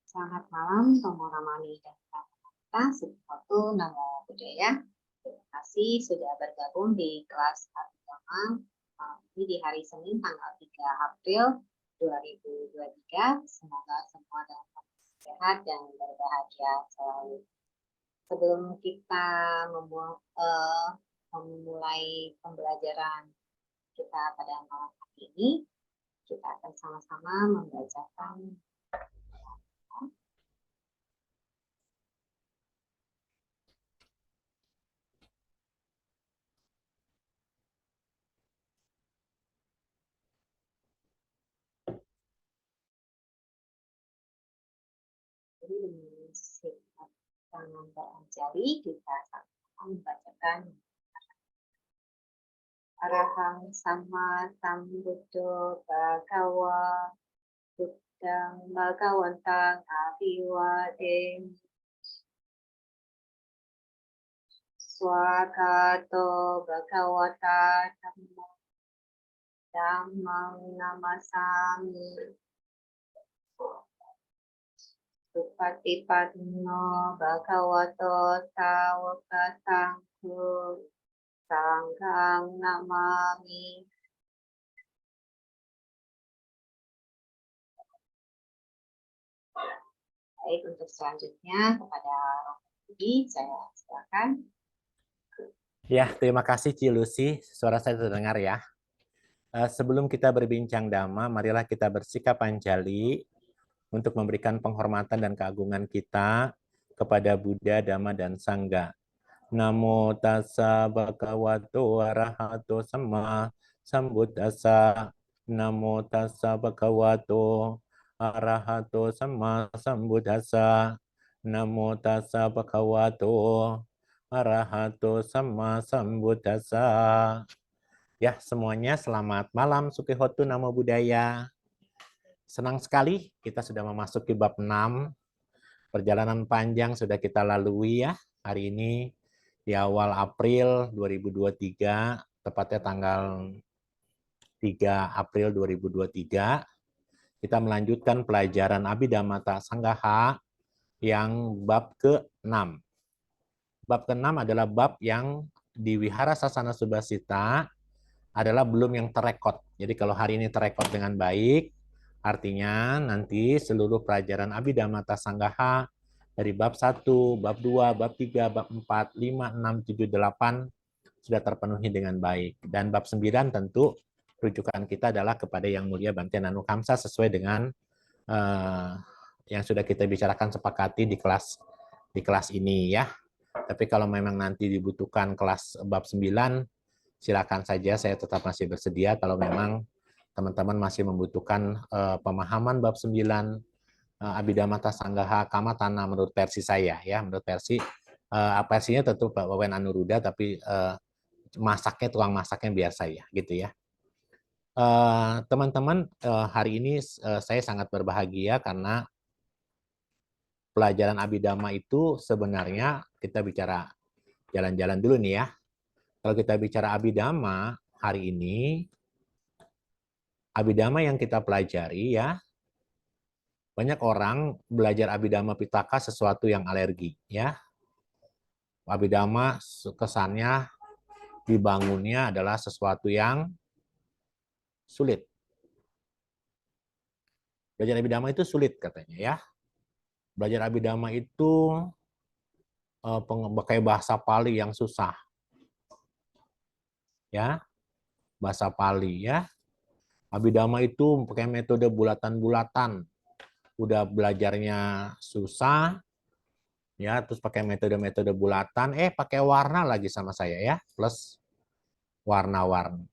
Selamat malam, Tomo Ramani dan kita Sukihoto Namo Buddhaya. Terima kasih sudah bergabung di kelas agama ini di hari Senin tanggal 3 April 2023. Semoga semua dalam kondisi sehat dan berbahagia selalu. Sebelum kita memulai pembelajaran kita pada malam hari ini, kita akan sama-sama membacakan dengan sifat tangan dan jari kita sama membacakan Arahang Sama Sambuddho Bhagawa Buddhang Bhagawantang Abhiwademi Swakato Bhagawata Dhammang Namasami Supatipanno Bhagavato Sawaka Sangho Sanghang Namami. Baik, untuk selanjutnya kepada Rocky, saya silakan. Ya, terima kasih Ci Lucy. Suara saya terdengar ya. Sebelum kita berbincang Dhamma, marilah kita bersikap Anjali untuk memberikan penghormatan dan keagungan kita kepada Buddha, Dhamma, dan Sangha. Namo tassa bhagavato arahato sama sambuddhassa. Namo tassa bhagavato arahato sama sambuddhassa. Namo tassa bhagavato arahato sama sambuddhassa. Ya, semuanya selamat malam. Sukihoto Namo Buddhaya. Senang sekali kita sudah memasuki bab 6. Perjalanan panjang sudah kita lalui ya. Hari ini di awal April 2023, tepatnya tanggal 3 April 2023, kita melanjutkan pelajaran Abhidhamma Sanggaha yang bab ke-6. Bab ke-6 adalah bab yang di Wihara Sasana Subhasita adalah belum yang terekod. Jadi kalau hari ini terekod dengan baik, artinya nanti seluruh pelajaran Abhidhamma Sanggaha dari bab 1, bab 2, bab 3, bab 4, 5, 6, 7, 8 sudah terpenuhi dengan baik. Dan bab 9 tentu rujukan kita adalah kepada Yang Mulia Bhante Nanukamsa sesuai dengan yang sudah kita bicarakan sepakati di kelas ini ya. Tapi kalau memang nanti dibutuhkan kelas bab 9, silakan saja, saya tetap masih bersedia kalau memang teman-teman masih membutuhkan pemahaman bab 9 Abhidhamma Sanggaha Kamatana menurut versi saya ya, menurut versinya tentu Pak Wawan Anuruddha, tapi tukang masaknya biar saya gitu ya. Teman-teman, hari ini saya sangat berbahagia karena pelajaran Abhidhamma itu sebenarnya kita bicara jalan-jalan dulu nih ya. Kalau kita bicara Abhidhamma hari ini, Abhidhamma yang kita pelajari ya, banyak orang belajar Abhidhamma Pitaka sesuatu yang alergi ya. Abhidhamma kesannya dibangunnya adalah sesuatu yang sulit. Belajar Abhidhamma itu sulit katanya ya. Belajar Abhidhamma itu pakai bahasa Pali yang susah. Ya, bahasa Pali ya. Abhidhamma itu pakai metode bulatan-bulatan. Udah belajarnya susah, ya, terus pakai metode-metode bulatan, pakai warna lagi sama saya ya, plus warna-warni.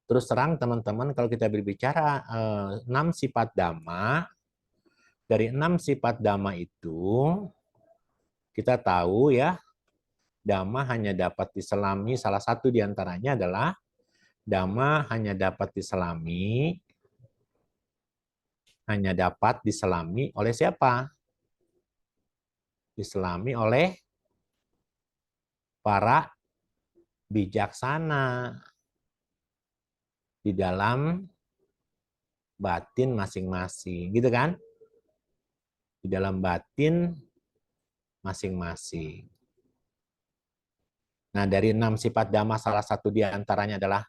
Terus terang teman-teman, kalau kita berbicara 6 sifat Dhamma, dari 6 sifat Dhamma itu, kita tahu ya, Dhamma hanya dapat diselami, salah satu diantaranya adalah Dhamma hanya dapat diselami oleh siapa? Diselami oleh para bijaksana di dalam batin masing-masing, gitu kan? Di dalam batin masing-masing. Nah, dari 6 sifat dhamma, salah satu di antaranya adalah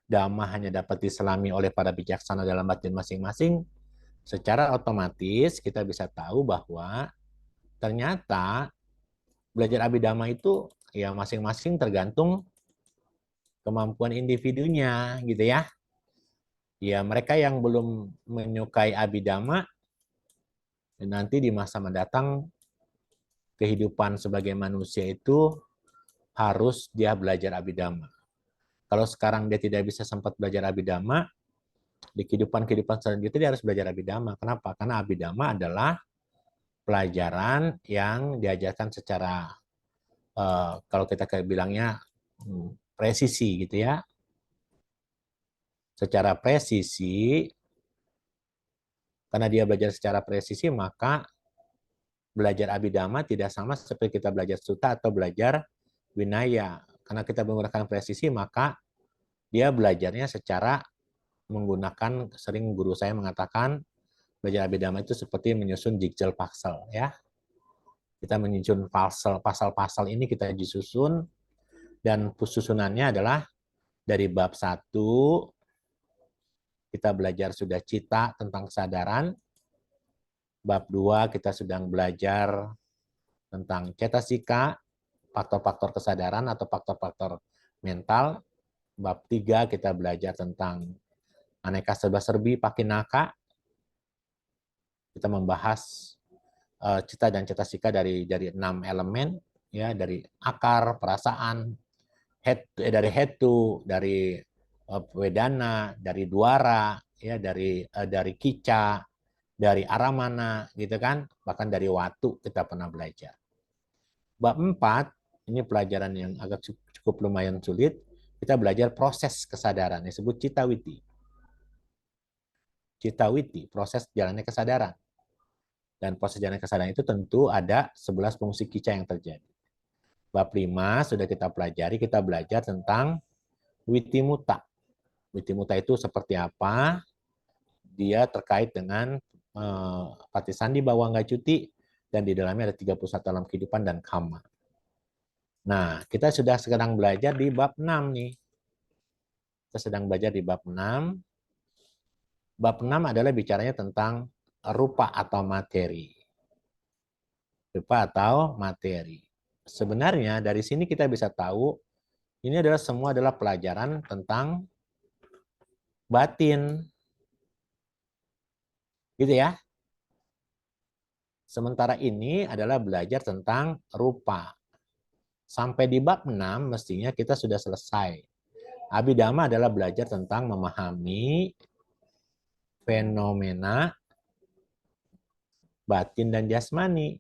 dhamma hanya dapat diselami oleh para bijaksana dalam batin masing-masing. Secara otomatis kita bisa tahu bahwa ternyata belajar abhidhamma itu ya masing-masing tergantung kemampuan individunya, gitu ya. Ya, mereka yang belum menyukai abhidhamma, nanti di masa mendatang kehidupan sebagai manusia itu harus dia belajar abhidhamma. Kalau sekarang dia tidak bisa sempat belajar abhidhamma, di kehidupan selanjutnya dia harus belajar abhidhamma. Kenapa? Karena abhidhamma adalah pelajaran yang diajarkan secara kalau kita kayak bilangnya presisi gitu ya. Secara presisi, karena dia belajar secara presisi, maka belajar abhidhamma tidak sama seperti kita belajar sutta atau belajar winaya. Karena kita menggunakan presisi, maka dia belajarnya secara menggunakan, sering guru saya mengatakan, belajar abhidhamma itu seperti menyusun jigsaw puzzle, ya. Kita menyusun pasal-pasal ini kita disusun, dan susunannya adalah dari bab 1, kita belajar sudah cita tentang kesadaran. Bab 2, kita sedang belajar tentang cetasika, faktor-faktor kesadaran atau faktor-faktor mental. Bab 3, kita belajar tentang aneka serba-serbi pakinaka. Kita membahas cita dan cetasika dari 6 elemen, ya, dari akar, perasaan, dari hetu, dari wedana, dari dwara, ya, dari kica, dari aramana, gitu kan, bahkan dari watu kita pernah belajar. Bab 4, ini pelajaran yang agak cukup lumayan sulit, kita belajar proses kesadaran, disebut citawiti. Citawiti, proses jalannya kesadaran. Dan proses jalannya kesadaran itu tentu ada 11 fungsi kica yang terjadi. Bab 5 sudah kita pelajari, kita belajar tentang witimuta. Witimuta itu seperti apa? Dia terkait dengan Patisandi Bawangga Cuti, dan di dalamnya ada 31 alam kehidupan dan kama. Nah, kita sudah sedang belajar di bab 6 nih. Kita sedang belajar di bab 6. Bab 6 adalah bicaranya tentang rupa atau materi. Rupa atau materi. Sebenarnya dari sini kita bisa tahu ini adalah semua adalah pelajaran tentang batin. Gitu ya. Sementara ini adalah belajar tentang rupa. Sampai di bab 6 mestinya kita sudah selesai. Abhidhamma adalah belajar tentang memahami fenomena batin dan jasmani.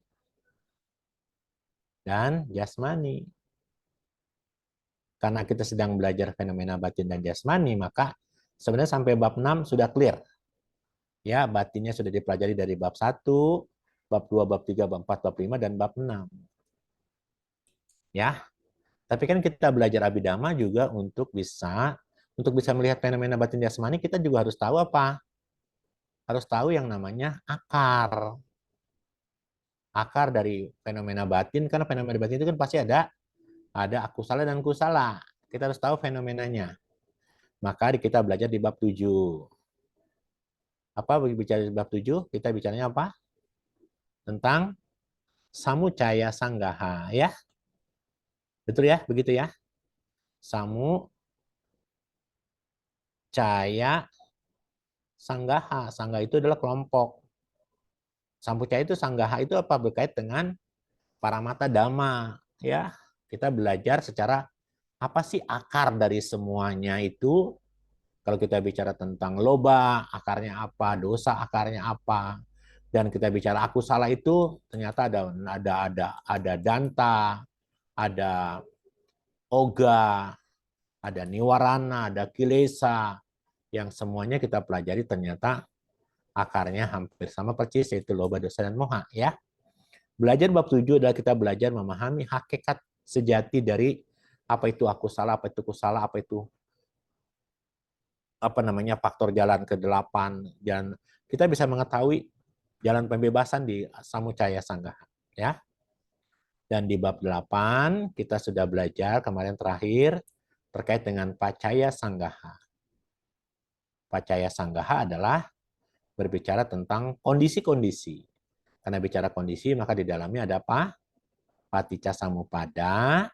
Karena kita sedang belajar fenomena batin dan jasmani, maka sebenarnya sampai bab 6 sudah clear. Ya, batinnya sudah dipelajari dari bab 1, bab 2, bab 3, bab 4, bab 5, dan bab 6. Ya. Tapi kan kita belajar abhidhamma juga untuk bisa melihat fenomena batin jasmani, kita juga harus tahu apa? Harus tahu yang namanya akar. Akar dari fenomena batin, karena fenomena batin itu kan pasti ada akusala dan kusala. Kita harus tahu fenomenanya. Maka kita belajar di bab 7. Apa bicara di bab 7? Kita bicaranya apa? Tentang samucaya sanggaha, ya. Betul ya? Begitu ya? Samucaya sanggaha. Sanggaha itu adalah kelompok. Sampucaya itu sanggaha itu apa? Berkait dengan paramata dhamma, ya. Kita belajar secara apa sih akar dari semuanya itu. Kalau kita bicara tentang loba, akarnya apa, dosa akarnya apa, dan kita bicara akusala itu ternyata ada danta, ada oga, ada niwarana, ada kilesa, yang semuanya kita pelajari ternyata akarnya hampir sama persis, yaitu loba, dosa, dan moha, ya. Belajar bab 7 adalah kita belajar memahami hakikat sejati dari apa itu akusala, apa itu kusala, apa itu faktor jalan ke-8 dan kita bisa mengetahui jalan pembebasan di Samucaya Sanggaha ya. Dan di bab 8 kita sudah belajar kemarin terakhir terkait dengan Pacaya Sanggaha. Pacaya Sanggaha adalah berbicara tentang kondisi-kondisi. Karena bicara kondisi, maka di dalamnya ada apa? Paticca Samuppada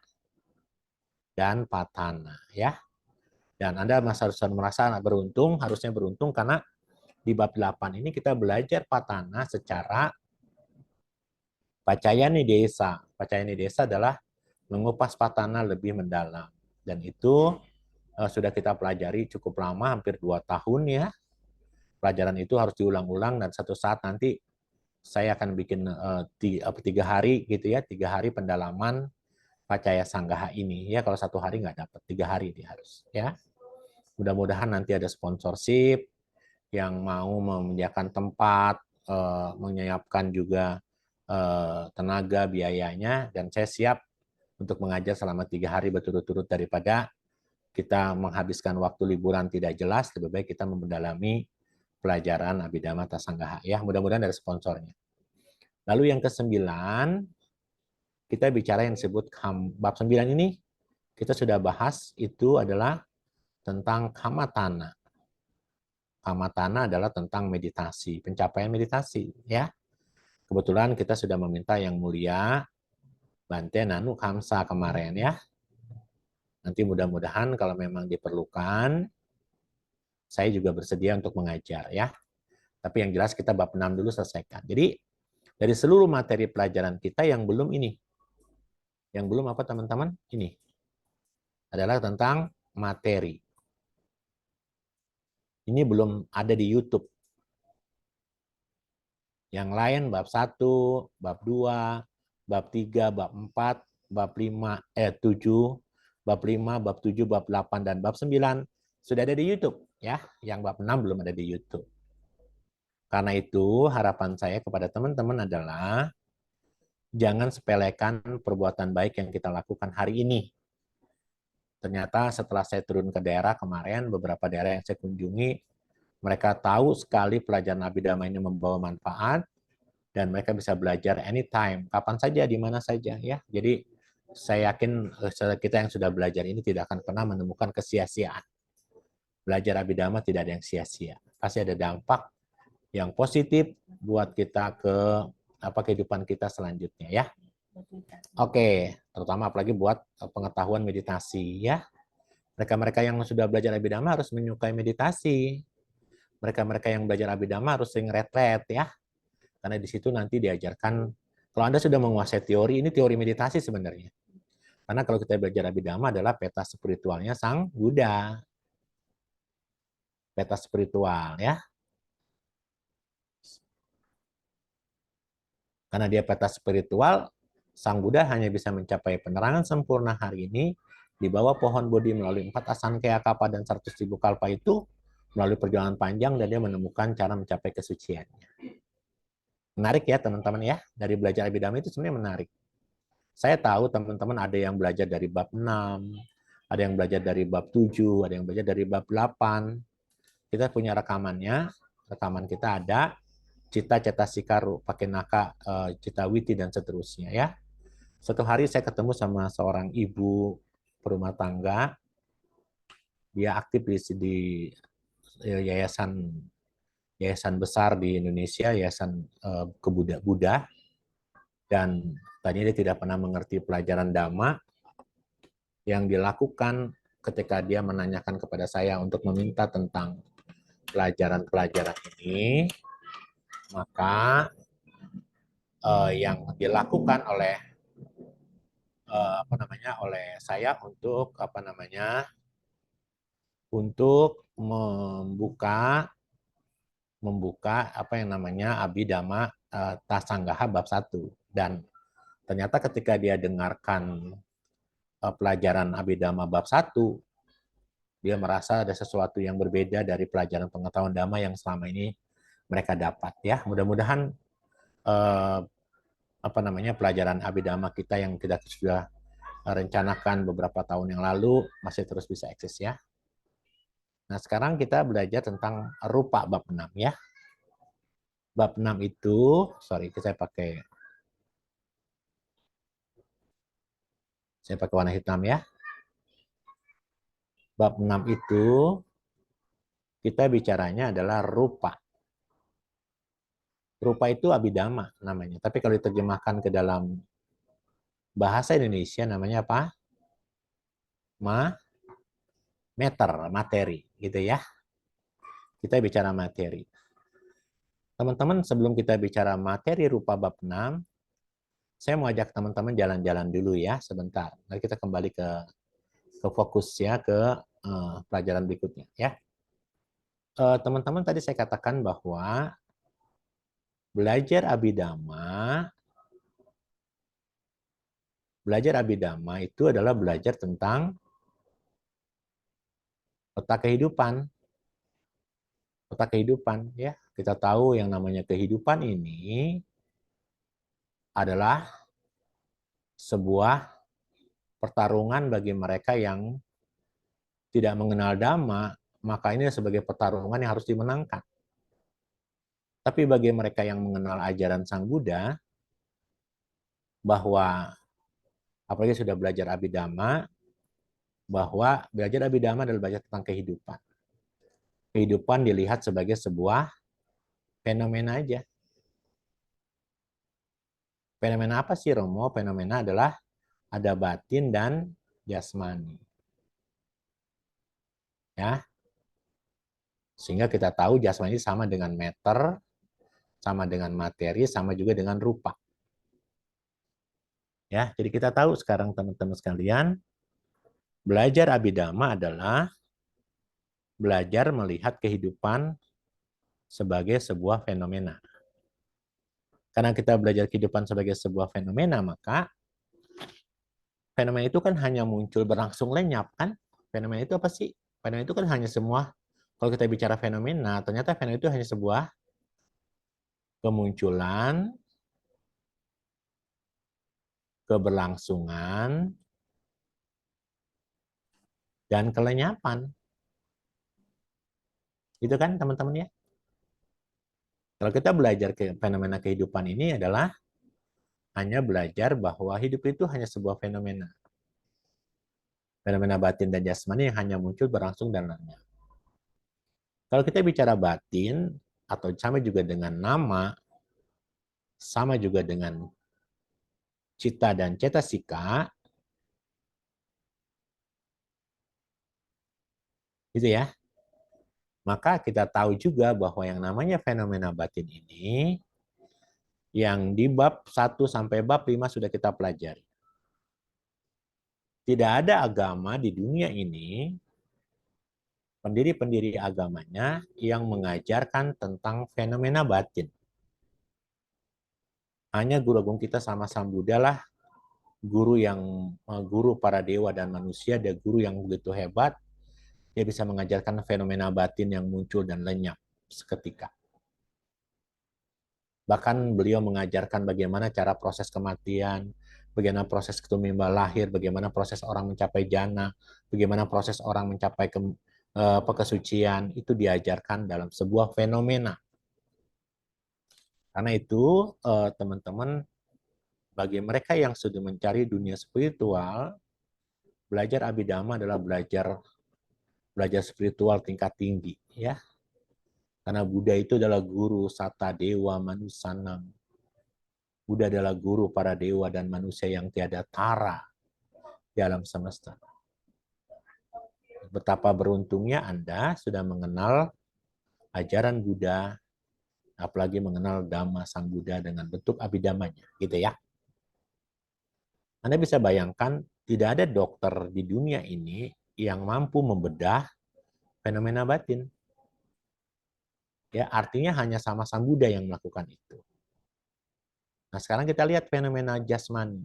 dan Patana ya. Dan Anda harus merasa beruntung, harusnya beruntung karena di bab 8 ini kita belajar Patana secara Pacayani Desa. Pacayani Desa adalah mengupas Patana lebih mendalam. Dan itu sudah kita pelajari cukup lama, hampir 2 tahun ya. Pelajaran itu harus diulang-ulang dan satu saat nanti saya akan bikin 3 hari gitu ya, 3 hari pendalaman Pacaya Sanggaha ini ya. Kalau 1 hari nggak dapat, 3 hari dia harus ya. Mudah-mudahan nanti ada sponsorship yang mau menyediakan tempat, menyiapkan juga tenaga biayanya, dan saya siap untuk mengajar selama 3 hari berturut-turut daripada kita menghabiskan waktu liburan tidak jelas. Lebih baik kita mendalami pelajaran Abhidhamma Tasanggaha ya. Mudah-mudahan dari sponsornya. Lalu yang ke-9 kita bicara yang disebut bab 9 ini kita sudah bahas, itu adalah tentang Kamatana. Kamatana adalah tentang meditasi, pencapaian meditasi ya. Kebetulan kita sudah meminta yang mulia Bante Nanu Kamsa kemarin ya. Nanti mudah-mudahan kalau memang diperlukan, saya juga bersedia untuk mengajar ya. Tapi yang jelas kita bab 6 dulu selesaikan. Jadi dari seluruh materi pelajaran kita yang belum ini. Yang belum apa teman-teman? Ini. Adalah tentang materi. Ini belum ada di YouTube. Yang lain bab 1, bab 2, bab 3, bab 4, bab 5, 7, bab 5, bab 7, bab 8, dan bab 9 sudah ada di YouTube. Ya, yang bab 6 belum ada di YouTube. Karena itu harapan saya kepada teman-teman adalah jangan sepelekan perbuatan baik yang kita lakukan hari ini. Ternyata setelah saya turun ke daerah kemarin, beberapa daerah yang saya kunjungi, mereka tahu sekali pelajaran Abhidhamma ini membawa manfaat, dan mereka bisa belajar anytime, kapan saja, di mana saja. Ya. Jadi saya yakin kita yang sudah belajar ini tidak akan pernah menemukan kesia-siaan. Belajar Abhidhamma tidak ada yang sia-sia. Pasti ada dampak yang positif buat kita ke kehidupan kita selanjutnya ya. Oke, terutama apalagi buat pengetahuan meditasi ya. Mereka-mereka yang sudah belajar Abhidhamma harus menyukai meditasi. Mereka-mereka yang belajar Abhidhamma harus sering retret ya. Karena di situ nanti diajarkan, kalau Anda sudah menguasai teori, ini teori meditasi sebenarnya. Karena kalau kita belajar Abhidhamma adalah peta spiritualnya Sang Buddha. Peta spiritual ya. Karena dia peta spiritual, Sang Buddha hanya bisa mencapai penerangan sempurna hari ini di bawah pohon Bodhi melalui 4 asankaya kalpa dan 100.000 kalpa itu, melalui perjalanan panjang, dan dia menemukan cara mencapai kesuciannya. Menarik ya teman-teman ya, dari belajar Abhidhamma itu sebenarnya menarik. Saya tahu teman-teman ada yang belajar dari bab 6, ada yang belajar dari bab 7, ada yang belajar dari bab 8. Kita punya rekamannya, rekaman kita ada, Cita Ceta Sikaru, pakai naka, Cita Witi, dan seterusnya ya. Suatu hari saya ketemu sama seorang ibu berumah tangga, dia aktif di yayasan besar di Indonesia, yayasan Buddha, dan tadinya dia tidak pernah mengerti pelajaran Dhamma. Yang dilakukan ketika dia menanyakan kepada saya untuk meminta tentang pelajaran-pelajaran ini, maka yang dilakukan oleh oleh saya untuk membuka Abhidhamma Tasanggaha bab 1. Dan ternyata ketika dia dengarkan pelajaran Abhidhamma bab 1, dia merasa ada sesuatu yang berbeda dari pelajaran pengetahuan Dhamma yang selama ini mereka dapat ya. Mudah-mudahan pelajaran Abhidhamma kita yang kita sudah rencanakan beberapa tahun yang lalu masih terus bisa eksis ya. Nah, sekarang kita belajar tentang rupa bab 6 ya. Bab 6 itu, saya pakai warna hitam ya. Bab 6 itu kita bicaranya adalah rupa. Rupa itu abidama namanya. Tapi kalau diterjemahkan ke dalam bahasa Indonesia namanya apa? Materi, gitu ya. Kita bicara materi. Teman-teman, sebelum kita bicara materi rupa bab 6, saya mau ajak teman-teman jalan-jalan dulu ya, sebentar. Nanti kita kembali ke fokus ya, ke pelajaran berikutnya ya. Teman-teman, tadi saya katakan bahwa belajar abidama itu adalah belajar tentang peta kehidupan. Peta kehidupan ya. Kita tahu yang namanya kehidupan ini adalah sebuah pertarungan bagi mereka yang tidak mengenal Dhamma, maka ini sebagai pertarungan yang harus dimenangkan. Tapi bagi mereka yang mengenal ajaran Sang Buddha, bahwa apalagi sudah belajar Abhidhamma, bahwa belajar Abhidhamma adalah belajar tentang kehidupan. Kehidupan dilihat sebagai sebuah fenomena aja. Fenomena apa sih, Romo? Fenomena adalah ada batin dan jasmani. Ya. Sehingga kita tahu jasmani sama dengan meter, sama dengan materi, sama juga dengan rupa. Ya, jadi kita tahu sekarang teman-teman sekalian, belajar Abhidhamma adalah belajar melihat kehidupan sebagai sebuah fenomena. Karena kita belajar kehidupan sebagai sebuah fenomena, maka fenomena itu kan hanya muncul berlangsung lenyap kan? Fenomena itu apa sih? Fenomena itu kan hanya semua, kalau kita bicara fenomena, ternyata fenomena itu hanya sebuah kemunculan, keberlangsungan, dan kelenyapan. Itu kan teman-teman ya? Kalau kita belajar ke fenomena kehidupan ini adalah hanya belajar bahwa hidup itu hanya sebuah fenomena. Fenomena batin dan jasmani yang hanya muncul, berlangsung, dan lenyap. Kalau kita bicara batin, atau sama juga dengan nama, sama juga dengan cita dan cetasika, gitu ya. Maka kita tahu juga bahwa yang namanya fenomena batin ini, yang di bab 1 sampai bab 5 sudah kita pelajari. Tidak ada agama di dunia ini, pendiri-pendiri agamanya, yang mengajarkan tentang fenomena batin. Hanya guru agung kita sama Sang Buddha lah, guru para dewa dan manusia, dia guru yang begitu hebat, dia bisa mengajarkan fenomena batin yang muncul dan lenyap seketika. Bahkan beliau mengajarkan bagaimana cara proses kematian, bagaimana proses ketumbimba lahir, bagaimana proses orang mencapai jana, bagaimana proses orang mencapai kesucian, itu diajarkan dalam sebuah fenomena. Karena itu, teman-teman, bagi mereka yang sudah mencari dunia spiritual, belajar Abhidhamma adalah belajar spiritual tingkat tinggi, ya. Karena Buddha itu adalah guru Sata Dewa Manusanam. Buddha adalah guru para dewa dan manusia yang tiada tara di alam semesta. Betapa beruntungnya Anda sudah mengenal ajaran Buddha, apalagi mengenal Dhamma Sang Buddha dengan bentuk Abhidhammanya, gitu ya. Anda bisa bayangkan, tidak ada dokter di dunia ini yang mampu membedah fenomena batin. Ya, artinya hanya sama Sang Buddha yang melakukan itu. Nah, sekarang kita lihat fenomena jasmani.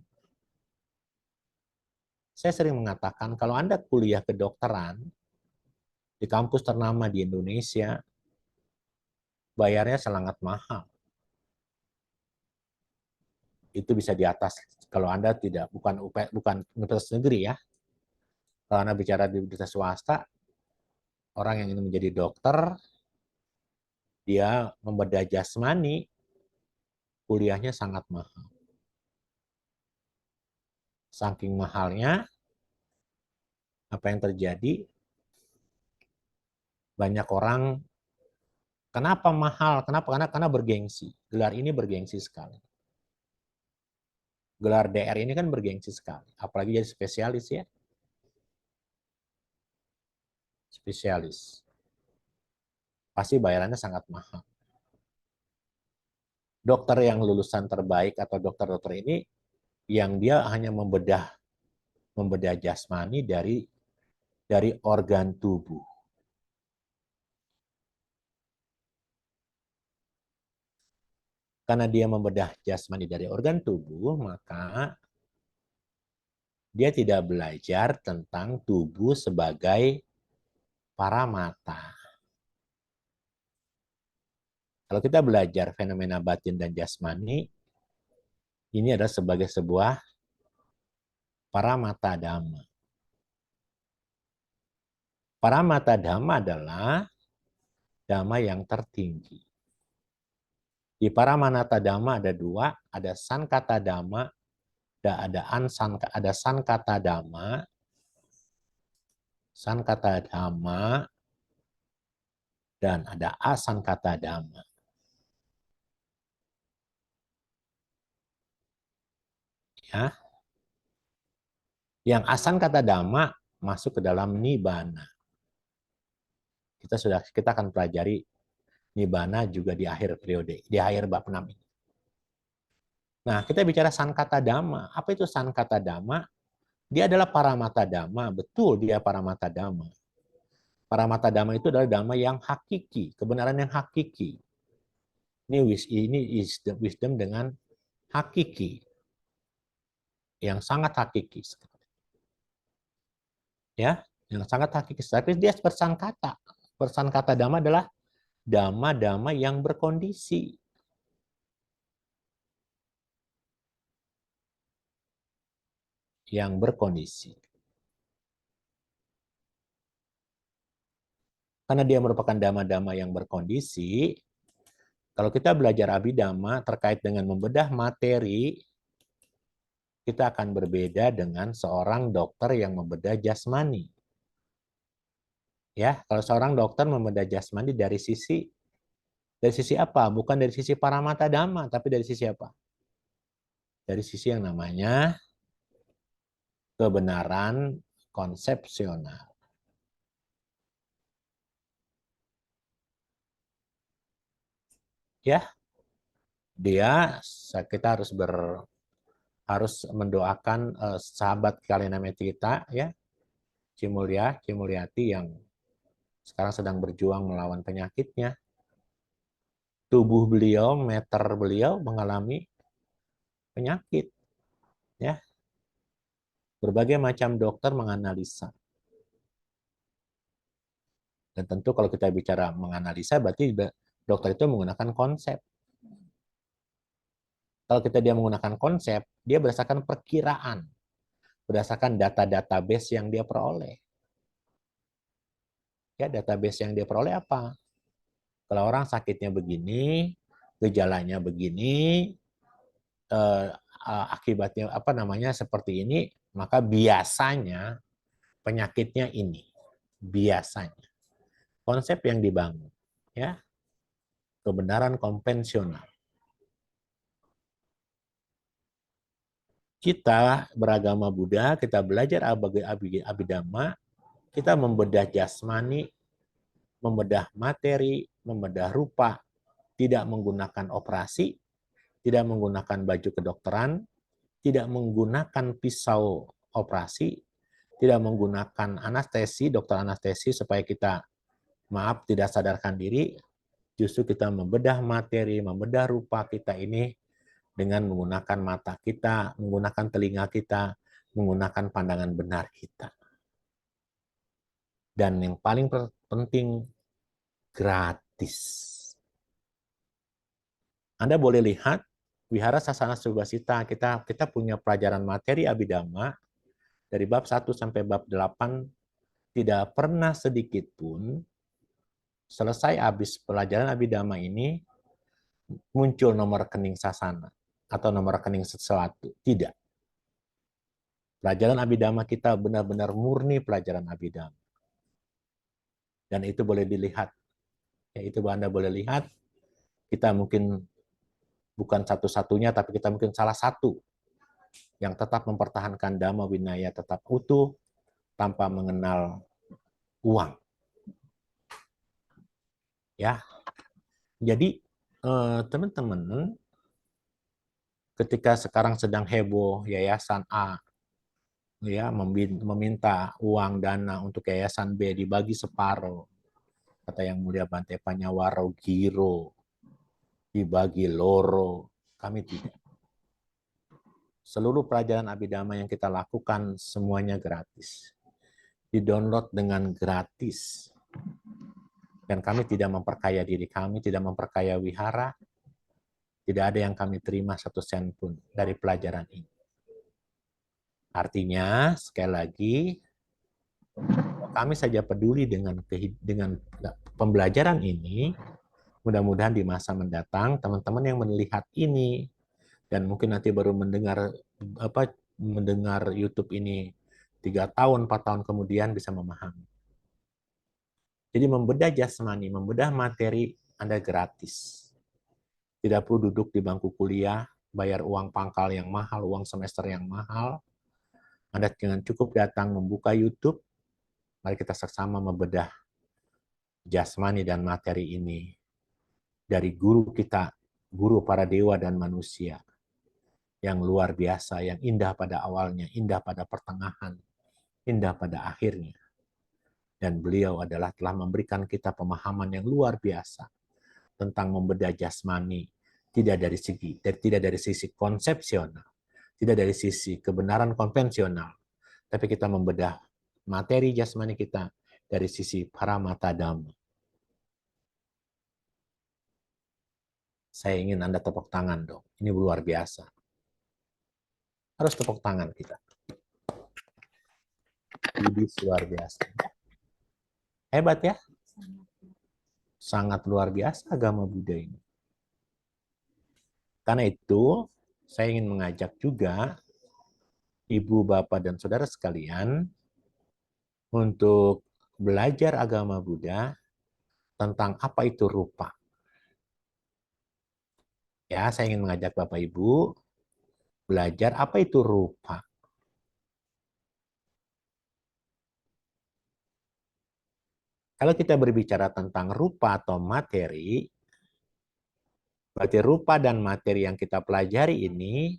Saya sering mengatakan, kalau Anda kuliah kedokteran di kampus ternama di Indonesia, bayarnya sangat mahal. Itu bisa di atas, kalau Anda bukan universitas negeri ya. Kalau Anda bicara di universitas swasta, orang yang ingin menjadi dokter, dia membedah jasmani, kuliahnya sangat mahal. Saking mahalnya, apa yang terjadi? Banyak orang, kenapa mahal? Kenapa? Karena bergengsi. Gelar ini bergengsi sekali. Gelar DR ini kan bergengsi sekali. Apalagi jadi spesialis ya. Spesialis. Pasti bayarannya sangat mahal. Dokter yang lulusan terbaik atau dokter-dokter ini, yang dia hanya membedah jasmani dari organ tubuh. Karena dia membedah jasmani dari organ tubuh, maka dia tidak belajar tentang tubuh sebagai paramata. Kalau kita belajar fenomena batin dan jasmani, ini adalah sebagai sebuah paramata dhamma. Paramata dhamma adalah dhamma yang tertinggi. Di paramata dhamma ada dua, ada sankata dhamma, ada sankata dhamma, dan ada asankata dhamma. Ya. Yang asankata dhamma masuk ke dalam nibbana. Kita akan pelajari nibbana juga di akhir periode, di akhir bab 6 ini. Nah, kita bicara sankata dhamma. Apa itu sankata dhamma? Dia adalah paramata dhamma. Betul, dia paramata dhamma. Paramata dhamma itu adalah dhamma yang hakiki, kebenaran yang hakiki. Ini wisdom dengan hakiki, yang sangat hakiki. Ya, yang sangat hakiki. Tapi dia bersankata. Bersankata dhamma adalah dhamma-dhamma yang berkondisi. Yang berkondisi. Karena dia merupakan dhamma-dhamma yang berkondisi, kalau kita belajar abhidhamma terkait dengan membedah materi, kita akan berbeda dengan seorang dokter yang membedah jasmani. Ya, kalau seorang dokter membedah jasmani dari sisi apa? Bukan dari sisi paramata dhamma, tapi dari sisi apa? Dari sisi yang namanya kebenaran konsepsional. Ya, kita harus mendoakan sahabat Kalinameti kita, ya, Cimulyati yang sekarang sedang berjuang melawan penyakitnya. Tubuh beliau, meter beliau mengalami penyakit, ya. Berbagai macam dokter menganalisa. Dan tentu kalau kita bicara menganalisa, berarti dokter itu menggunakan konsep. Kalau dia menggunakan konsep, dia berdasarkan perkiraan, berdasarkan data-database yang dia peroleh. Ya, database yang dia peroleh apa? Kalau orang sakitnya begini, gejalanya begini, akibatnya apa namanya seperti ini, maka biasanya penyakitnya ini. Biasanya. Konsep yang dibangun, ya. Kebenaran konvensional. Kita beragama Buddha, kita belajar abhidhamma, kita membedah jasmani, membedah materi, membedah rupa, tidak menggunakan operasi, tidak menggunakan baju kedokteran, tidak menggunakan pisau operasi, tidak menggunakan anestesi, dokter anestesi supaya kita, tidak sadarkan diri, justru kita membedah materi, membedah rupa kita ini dengan menggunakan mata kita, menggunakan telinga kita, menggunakan pandangan benar kita. Dan yang paling penting, gratis. Anda boleh lihat, Wihara Sasana Subhasita, kita punya pelajaran materi abhidhamma, dari bab 1 sampai bab 8, tidak pernah sedikit pun selesai habis pelajaran Abhidhamma ini muncul nomor rekening Sasana atau nomor rekening sesuatu. Tidak. Pelajaran Abhidhamma kita benar-benar murni pelajaran Abhidhamma. Dan itu boleh dilihat. Ya, itu Anda boleh lihat. Kita mungkin bukan satu-satunya, tapi kita mungkin salah satu yang tetap mempertahankan Dhamma Winaya tetap utuh tanpa mengenal uang. Ya, jadi teman-teman, ketika sekarang sedang heboh Yayasan A ya meminta uang dana untuk Yayasan B dibagi separuh, kata Yang Mulia Bante Panyawaro Giro, dibagi loro, kami tidak. Seluruh pelajaran Abhidhamma yang kita lakukan semuanya gratis. Di-download dengan gratis. Dan kami tidak memperkaya diri kami, tidak memperkaya wihara, tidak ada yang kami terima 1 sen pun dari pelajaran ini. Artinya, sekali lagi, kami saja peduli dengan pembelajaran ini, mudah-mudahan di masa mendatang, teman-teman yang melihat ini, dan mungkin nanti baru mendengar YouTube ini 3 tahun, 4 tahun kemudian bisa memahami. Jadi membedah jasmani, membedah materi Anda gratis. Tidak perlu duduk di bangku kuliah, bayar uang pangkal yang mahal, uang semester yang mahal. Anda dengan cukup datang membuka YouTube, mari kita sama-sama membedah jasmani dan materi ini dari guru kita, guru para dewa dan manusia yang luar biasa, yang indah pada awalnya, indah pada pertengahan, indah pada akhirnya. Dan beliau adalah telah memberikan kita pemahaman yang luar biasa tentang membedah jasmani, tidak dari sisi konsepsional, tidak dari sisi kebenaran konvensional, tapi kita membedah materi jasmani kita dari sisi paramata dhamma. Saya ingin Anda tepuk tangan dong. Ini luar biasa. Harus tepuk tangan kita. Ini luar biasa. Hebat ya? Sangat luar biasa agama Buddha ini. Karena itu, saya ingin mengajak juga Ibu, Bapak, dan Saudara sekalian untuk belajar agama Buddha tentang apa itu rupa. Ya, saya ingin mengajak Bapak Ibu belajar apa itu rupa. Kalau kita berbicara tentang rupa atau materi, berarti rupa dan materi yang kita pelajari ini,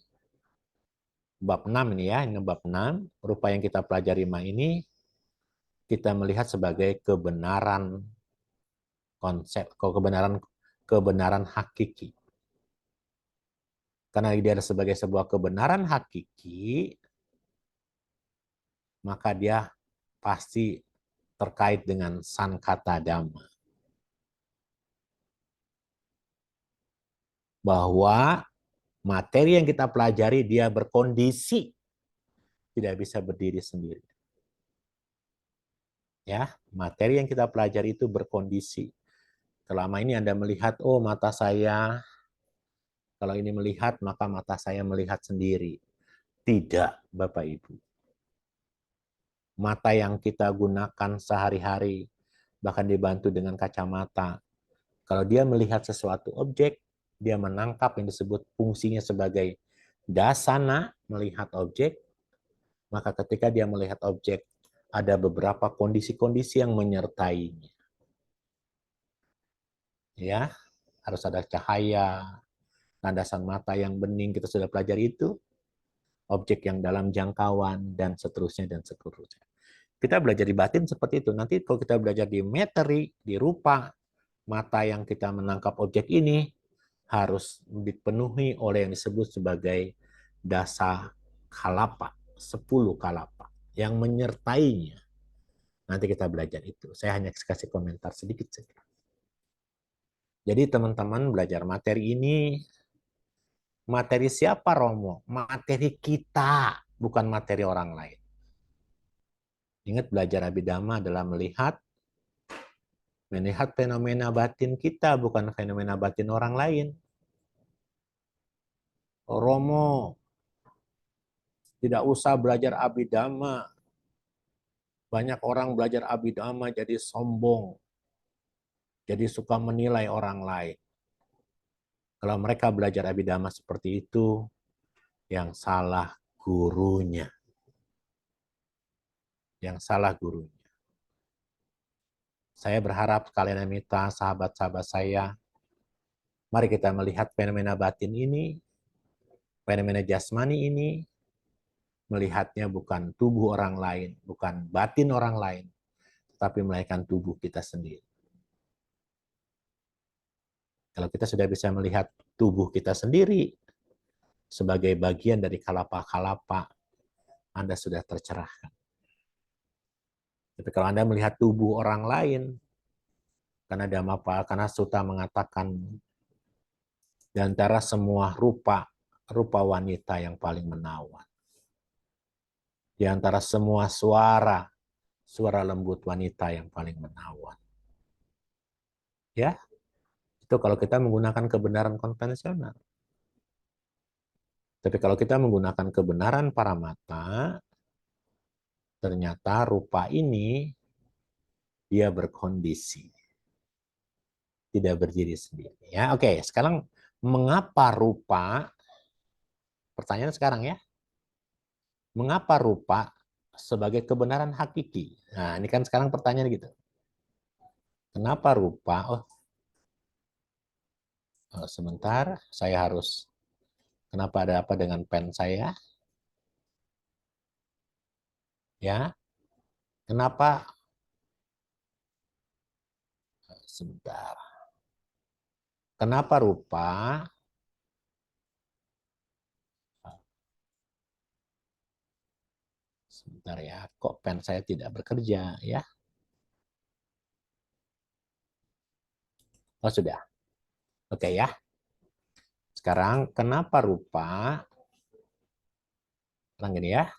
bab 6 ini ya, ini bab 6, rupa yang kita pelajari ini, kita melihat sebagai kebenaran konsep, kebenaran hakiki. Karena dia sebagai sebuah kebenaran hakiki, maka dia pasti terkait dengan sankata dhamma. Bahwa materi yang kita pelajari dia berkondisi, tidak bisa berdiri sendiri. Ya, materi yang kita pelajari itu berkondisi. Selama ini Anda melihat, oh mata saya, kalau ini melihat, maka mata saya melihat sendiri. Tidak, Bapak Ibu. Mata yang kita gunakan sehari-hari, bahkan dibantu dengan kacamata. Kalau dia melihat sesuatu objek, dia menangkap yang disebut fungsinya sebagai dasana, melihat objek, maka ketika dia melihat objek, ada beberapa kondisi-kondisi yang menyertainya. Ya, harus ada cahaya, landasan mata yang bening, kita sudah pelajari itu, objek yang dalam jangkauan, dan seterusnya, dan seterusnya. Kita belajar di batin seperti itu. Nanti kalau kita belajar di materi, di rupa, mata yang kita menangkap objek ini harus dipenuhi oleh yang disebut sebagai dasa kalapa, 10 kalapa, yang menyertainya. Nanti kita belajar itu. Saya hanya kasih komentar sedikit saja. Jadi teman-teman belajar materi ini, materi siapa Romo? Materi kita, bukan materi orang lain. Ingat, belajar Abhidhamma adalah melihat fenomena batin kita, bukan fenomena batin orang lain. Romo, tidak usah belajar Abhidhamma. Banyak orang belajar Abhidhamma jadi sombong, jadi suka menilai orang lain. Kalau mereka belajar Abhidhamma seperti itu, yang salah gurunya. Yang salah gurunya. Saya berharap kalian minta sahabat-sahabat saya, mari kita melihat fenomena batin ini, fenomena jasmani ini, melihatnya bukan tubuh orang lain, bukan batin orang lain, tapi melainkan tubuh kita sendiri. Kalau kita sudah bisa melihat tubuh kita sendiri sebagai bagian dari kalapa-kalapa, Anda sudah tercerahkan. Tapi kalau Anda melihat tubuh orang lain, karena Sutta mengatakan di antara semua rupa wanita yang paling menawan. Di antara semua suara lembut wanita yang paling menawan. Ya, itu kalau kita menggunakan kebenaran konvensional. Tapi kalau kita menggunakan kebenaran para mata, ternyata rupa ini dia berkondisi, tidak berdiri sendiri. Ya, oke. Sekarang mengapa rupa? Pertanyaan sekarang ya, mengapa rupa sebagai kebenaran hakiki? Nah, ini kan sekarang pertanyaan gitu. Kenapa rupa? Sebentar, saya harus. Kenapa ada apa dengan pen saya? Ya, kenapa? Sebentar. Kenapa rupa? Sebentar ya, kok pen saya tidak bekerja ya? Oh sudah, oke ya. Sekarang kenapa rupa? Ulang gini ya.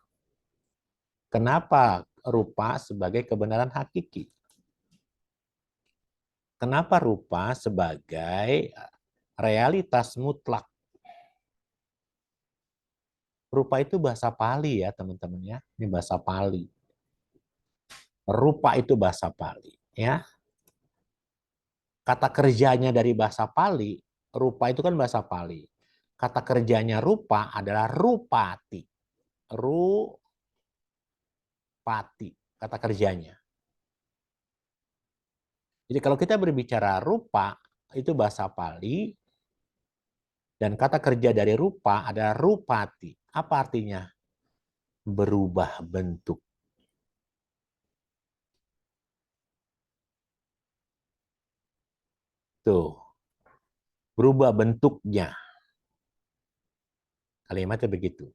Kenapa rupa sebagai kebenaran hakiki? Kenapa rupa sebagai realitas mutlak? Rupa itu bahasa Pali ya teman-teman ya. Ini bahasa Pali. Rupa itu bahasa Pali ya. Kata kerjanya dari bahasa Pali, rupa itu kan bahasa Pali. Kata kerjanya rupa adalah rupati. Rupati, kata kerjanya. Jadi kalau kita berbicara rupa, itu bahasa Pali, dan kata kerja dari rupa adalah rupati. Apa artinya? Berubah bentuk. Tuh, berubah bentuknya. Kalimatnya begitu.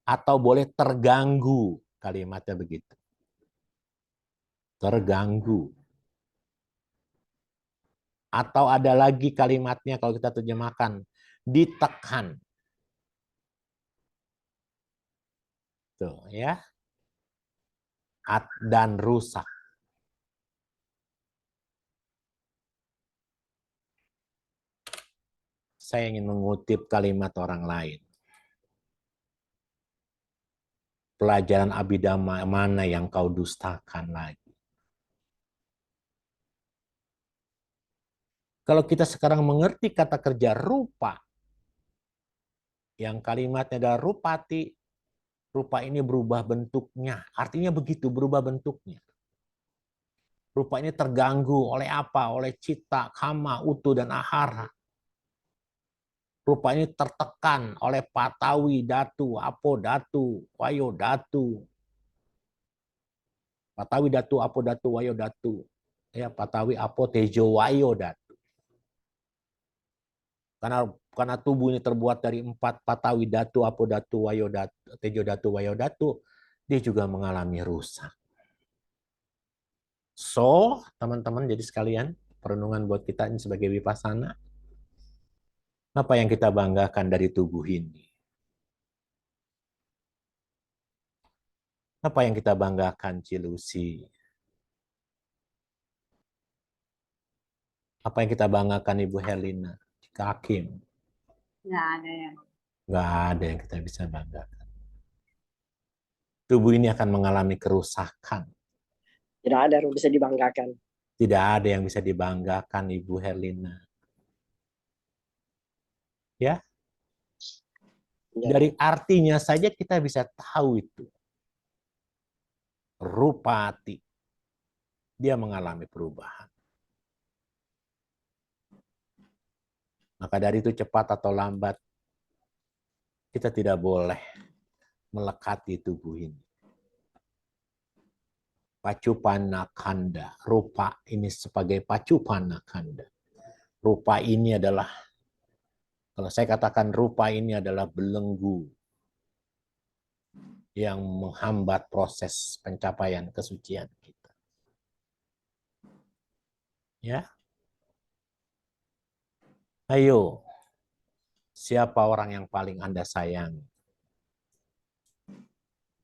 Atau boleh terganggu, kalimatnya begitu. Terganggu. Atau ada lagi kalimatnya kalau kita terjemahkan, ditekan. Tuh ya. Dan rusak. Saya ingin mengutip kalimat orang lain. Pelajaran Abhidhamma mana yang kau dustakan lagi? Kalau kita sekarang mengerti kata kerja rupa, yang kalimatnya adalah rupati, rupa ini berubah bentuknya. Artinya begitu, berubah bentuknya. Rupa ini terganggu oleh apa? Oleh cita, kama, utu, dan ahara. Rupa ini tertekan oleh patawi, datu, apo, datu, wayo, datu. Patawi, datu, apo, datu, wayo, datu. Ya, patawi, apo, tejo, wayo, datu. Karena tubuh ini terbuat dari 4 patawi, datu, apo, datu, wayo, datu, tejo, datu, wayo, datu, dia juga mengalami rusak. So, teman-teman, jadi sekalian, perenungan buat kita ini sebagai vipassana, apa yang kita banggakan dari tubuh ini? Apa yang kita banggakan, Cilusi? Apa yang kita banggakan, Ibu Helena? Kak Hakim? Nggak ada yang. Nggak ada yang kita bisa banggakan. Tubuh ini akan mengalami kerusakan. Tidak ada yang bisa dibanggakan. Tidak ada yang bisa dibanggakan, Ibu Helena. Ya, Ya. dari artinya saja kita bisa tahu itu. Rupati, dia mengalami perubahan. Maka dari itu cepat atau lambat, kita tidak boleh melekati tubuh ini. Pacupana kanda, rupa ini sebagai pacupana kanda. Rupa ini adalah, kalau saya katakan rupa ini adalah belenggu yang menghambat proses pencapaian kesucian kita. Ya, ayo, siapa orang yang paling Anda sayang?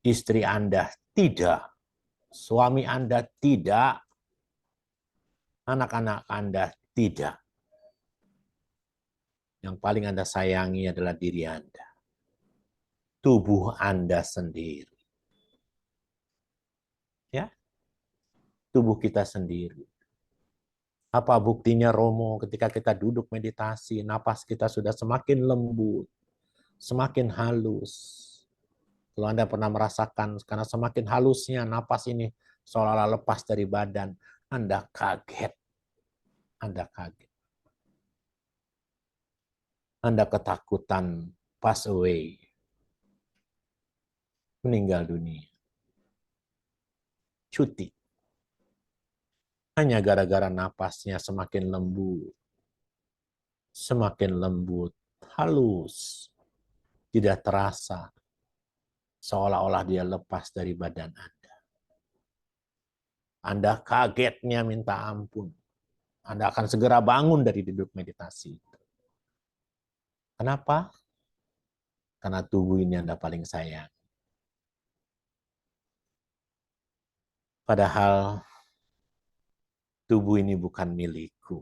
Istri Anda tidak, suami Anda tidak, anak-anak Anda tidak. Yang paling Anda sayangi adalah diri Anda, tubuh Anda sendiri. Ya, tubuh kita sendiri. Apa buktinya, Romo, ketika kita duduk meditasi, napas kita sudah semakin lembut, semakin halus. Kalau Anda pernah merasakan, karena semakin halusnya napas ini seolah-olah lepas dari badan, Anda kaget. Anda kaget. Anda ketakutan, pass away. Meninggal dunia. Cuti. Hanya gara-gara napasnya semakin lembut. Semakin lembut, halus. Tidak terasa. Seolah-olah dia lepas dari badan Anda. Anda kagetnya minta ampun. Anda akan segera bangun dari duduk meditasi. Kenapa? Karena tubuh ini Anda paling sayang. Padahal tubuh ini bukan milikku.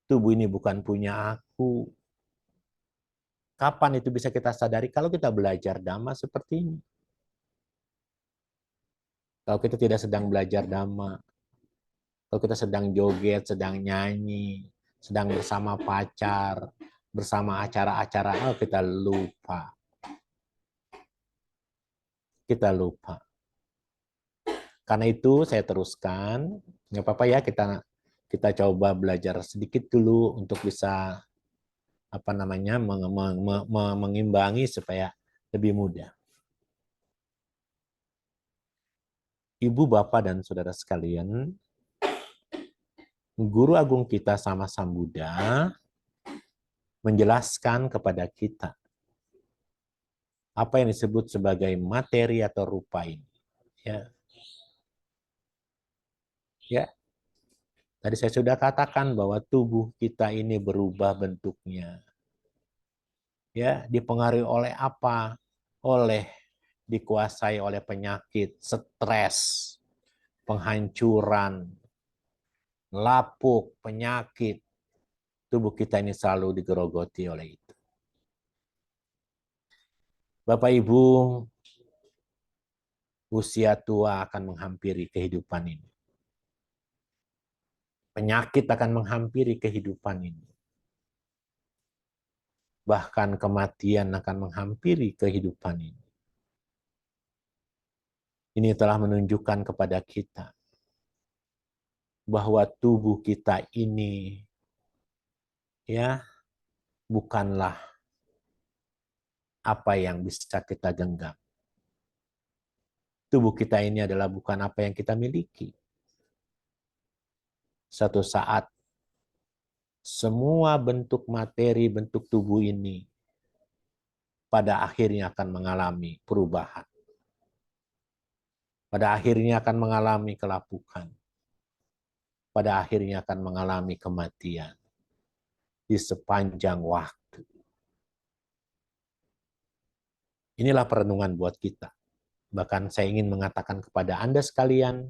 Tubuh ini bukan punya aku. Kapan itu bisa kita sadari? Kalau kita belajar Dhamma seperti ini. Kalau kita tidak sedang belajar Dhamma, kalau kita sedang joget, sedang nyanyi, sedang bersama pacar, bersama acara-acara, kita lupa. Kita lupa. Karena itu saya teruskan, nggak apa-apa ya, kita coba belajar sedikit dulu untuk bisa mengimbangi supaya lebih mudah. Ibu, Bapak, dan saudara sekalian, Guru Agung kita Sama Sambuddha menjelaskan kepada kita apa yang disebut sebagai materi atau rupa ini. Ya. Ya. Tadi saya sudah katakan bahwa tubuh kita ini berubah bentuknya. Ya, dipengaruhi oleh apa? Dikuasai oleh penyakit, stres, penghancuran, lapuk, penyakit. Tubuh kita ini selalu digerogoti oleh itu. Bapak Ibu, usia tua akan menghampiri kehidupan ini. Penyakit akan menghampiri kehidupan ini. Bahkan kematian akan menghampiri kehidupan ini. Ini telah menunjukkan kepada kita bahwa tubuh kita ini ya bukanlah apa yang bisa kita genggam. Tubuh kita ini adalah bukan apa yang kita miliki. Suatu saat semua bentuk materi, bentuk tubuh ini pada akhirnya akan mengalami perubahan. Pada akhirnya akan mengalami kelapukan. Pada akhirnya akan mengalami kematian di sepanjang waktu. Inilah perenungan buat kita. Bahkan saya ingin mengatakan kepada Anda sekalian,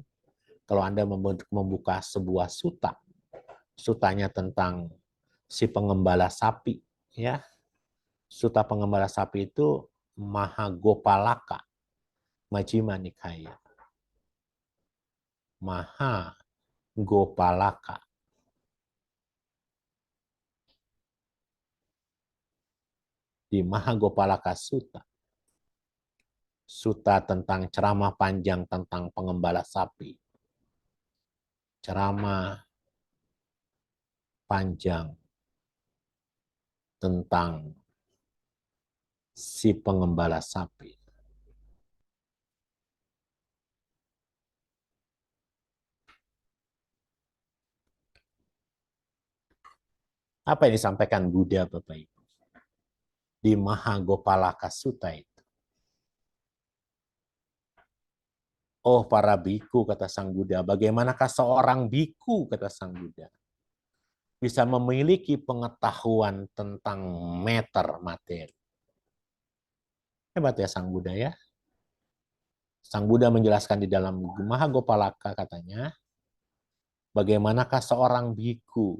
kalau Anda membuka sebuah suta, sutanya tentang si pengembala sapi, ya. Suta pengembala sapi itu Mahagopalaka, Majjhima Nikaya. Mahagopalaka. Di Mahagopalaka Sutta. Sutta tentang ceramah panjang tentang pengembala sapi. Ceramah panjang tentang si pengembala sapi. Apa yang disampaikan Buddha, Bapak Ibu? Di Mahagopalaka Sutta itu. Oh para biku, kata Sang Buddha, bagaimanakah seorang biku, kata Sang Buddha, bisa memiliki pengetahuan tentang meter materi. Hebat ya Sang Buddha ya. Sang Buddha menjelaskan di dalam Mahagopalaka katanya, bagaimanakah seorang biku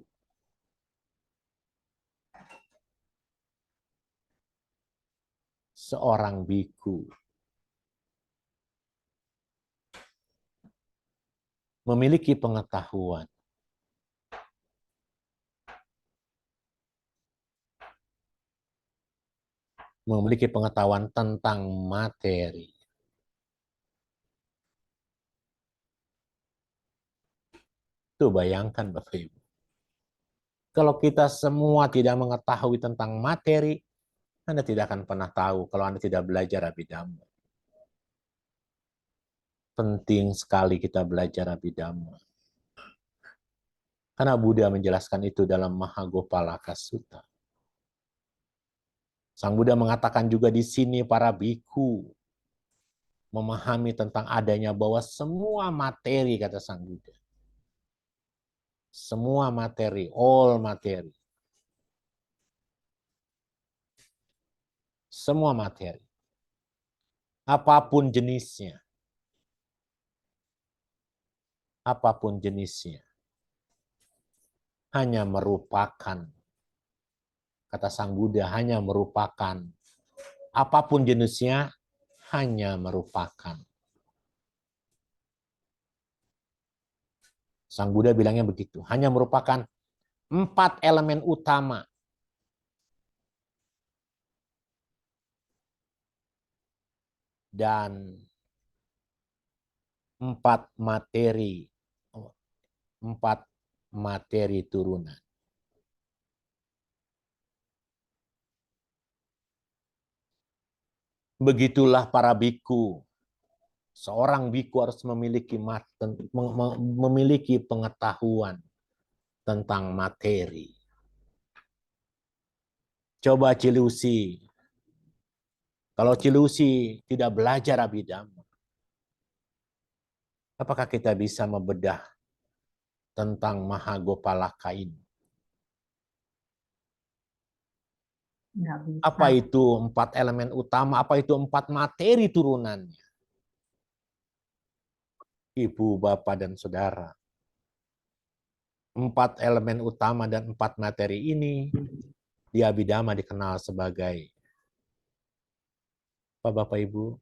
memiliki pengetahuan tentang materi. Itu bayangkan Bapak Ibu. Kalau kita semua tidak mengetahui tentang materi, Anda tidak akan pernah tahu kalau Anda tidak belajar Abhidhamma. Penting sekali kita belajar Abhidhamma. Karena Buddha menjelaskan itu dalam Mahagopalaka Sutta. Sang Buddha mengatakan juga di sini para biku memahami tentang adanya bahwa semua materi, kata Sang Buddha. Semua materi, all materi. Semua materi. Apapun jenisnya. Apapun jenisnya. Hanya merupakan, kata Sang Buddha, hanya merupakan. Apapun jenisnya, hanya merupakan. Sang Buddha bilangnya begitu. Hanya merupakan 4 elemen utama. Dan 4 materi turunan. Begitulah para biku. Seorang biku harus memiliki pengetahuan tentang materi. Coba Cilusi. Kalau Cilusi tidak belajar Abhidhamma, apakah kita bisa membedah tentang Mahagopalaka ini? Apa itu 4 elemen utama? Apa itu 4 materi turunannya? Ibu, bapak, dan saudara. 4 elemen utama dan 4 materi ini di Abhidhamma dikenal sebagai apa Bapak Ibu?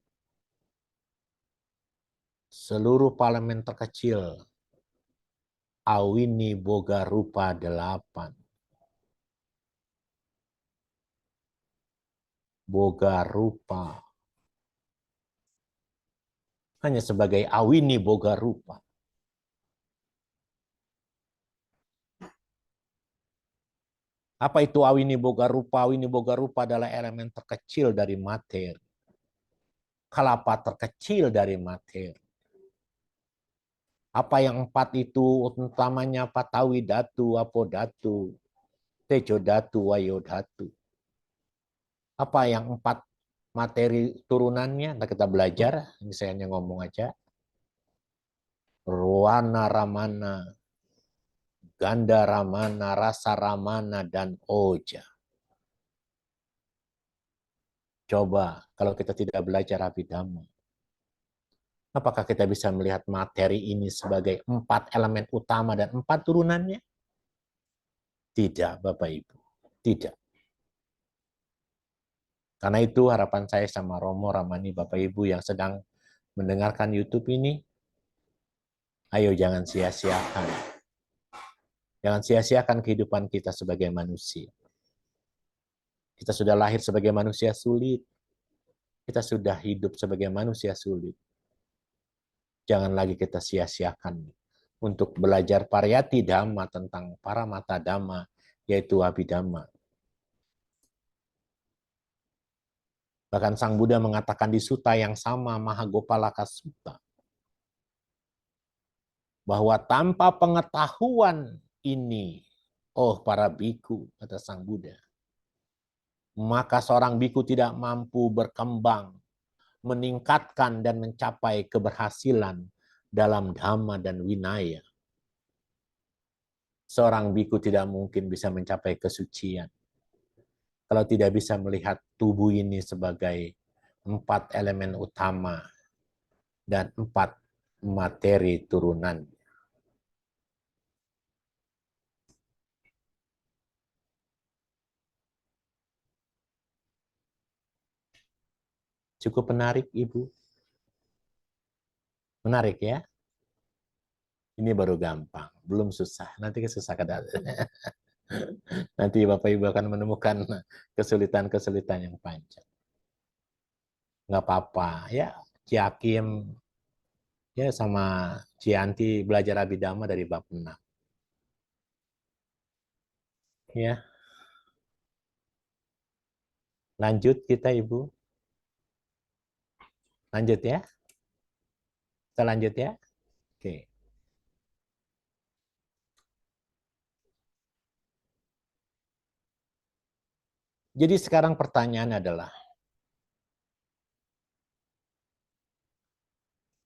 Seluruh parlemen terkecil Awini Boga Rupa 8. Boga Rupa. Hanya sebagai Awini Boga Rupa. Apa itu Awini Boga Rupa? Awini Boga Rupa adalah elemen terkecil dari materi. Kalapa terkecil dari materi. Apa yang 4 itu utamanya Patawi Datu, Apodatu, Tejo Datu, Wayo Datu. Apa yang 4 materi turunannya? Nah, kita belajar, ini saya hanya ngomong aja. Ruwana Ramana, Ganda Ramana, Rasa Ramana, dan Oja. Coba kalau kita tidak belajar Abhidhamma, Apakah kita bisa melihat materi ini sebagai 4 elemen utama dan 4 turunannya? Tidak, Bapak Ibu. Tidak. Karena itu harapan saya sama Romo, Ramani, Bapak Ibu yang sedang mendengarkan YouTube ini, ayo jangan sia-siakan. Jangan sia-siakan kehidupan kita sebagai manusia. Kita sudah lahir sebagai manusia sulit. Kita sudah hidup sebagai manusia sulit. Jangan lagi kita sia-siakan untuk belajar pariyati dhamma tentang paramata dhamma, yaitu abhidhamma. Bahkan Sang Buddha mengatakan di sutta yang sama, Mahagopalaka Sutta, bahwa tanpa pengetahuan ini, oh para biku, kata Sang Buddha, maka seorang biku tidak mampu berkembang, meningkatkan dan mencapai keberhasilan dalam dhamma dan winaya. Seorang biku tidak mungkin bisa mencapai kesucian kalau tidak bisa melihat tubuh ini sebagai 4 elemen utama dan 4 materi turunan. Cukup menarik, Ibu. Menarik ya? Ini baru gampang, belum susah. Nanti susah kadang. Nanti Bapak Ibu akan menemukan kesulitan-kesulitan yang panjang. Nggak apa-apa, ya. Ciakim ya sama Cianti belajar abhidhamma dari bab 6. Ya. Lanjut kita, Ibu. Lanjut ya. Kita lanjut ya. Oke. Jadi sekarang pertanyaan adalah,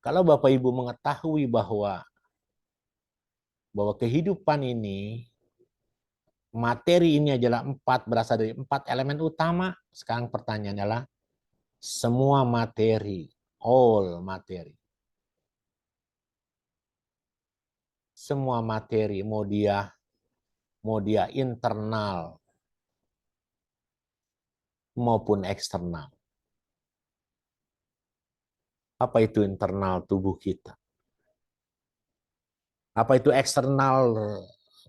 kalau Bapak Ibu mengetahui bahwa kehidupan ini, materi ini adalah 4, berasal dari 4 elemen utama, sekarang pertanyaan adalah, semua materi, all materi, semua materi, mau dia internal maupun eksternal. Apa itu internal tubuh kita? Apa itu eksternal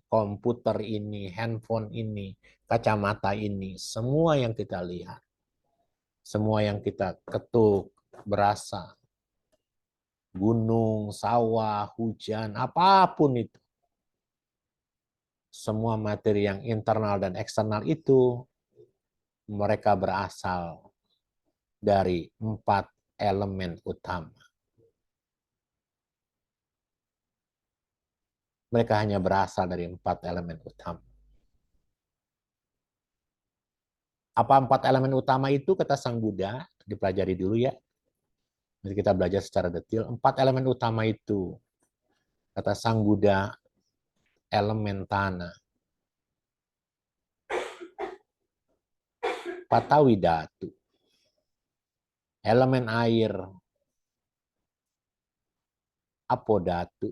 komputer ini, handphone ini, kacamata ini, semua yang kita lihat, semua yang kita ketuk, berasa, gunung, sawah, hujan, apapun itu. Semua materi yang internal dan eksternal itu, mereka berasal dari 4 elemen utama. Mereka hanya berasal dari 4 elemen utama. Apa 4 elemen utama itu, kata Sang Buddha, dipelajari dulu ya. Nanti kita belajar secara detail. 4 elemen utama itu, kata Sang Buddha, elemen tanah, patawi dhatu, elemen air, apo dhatu,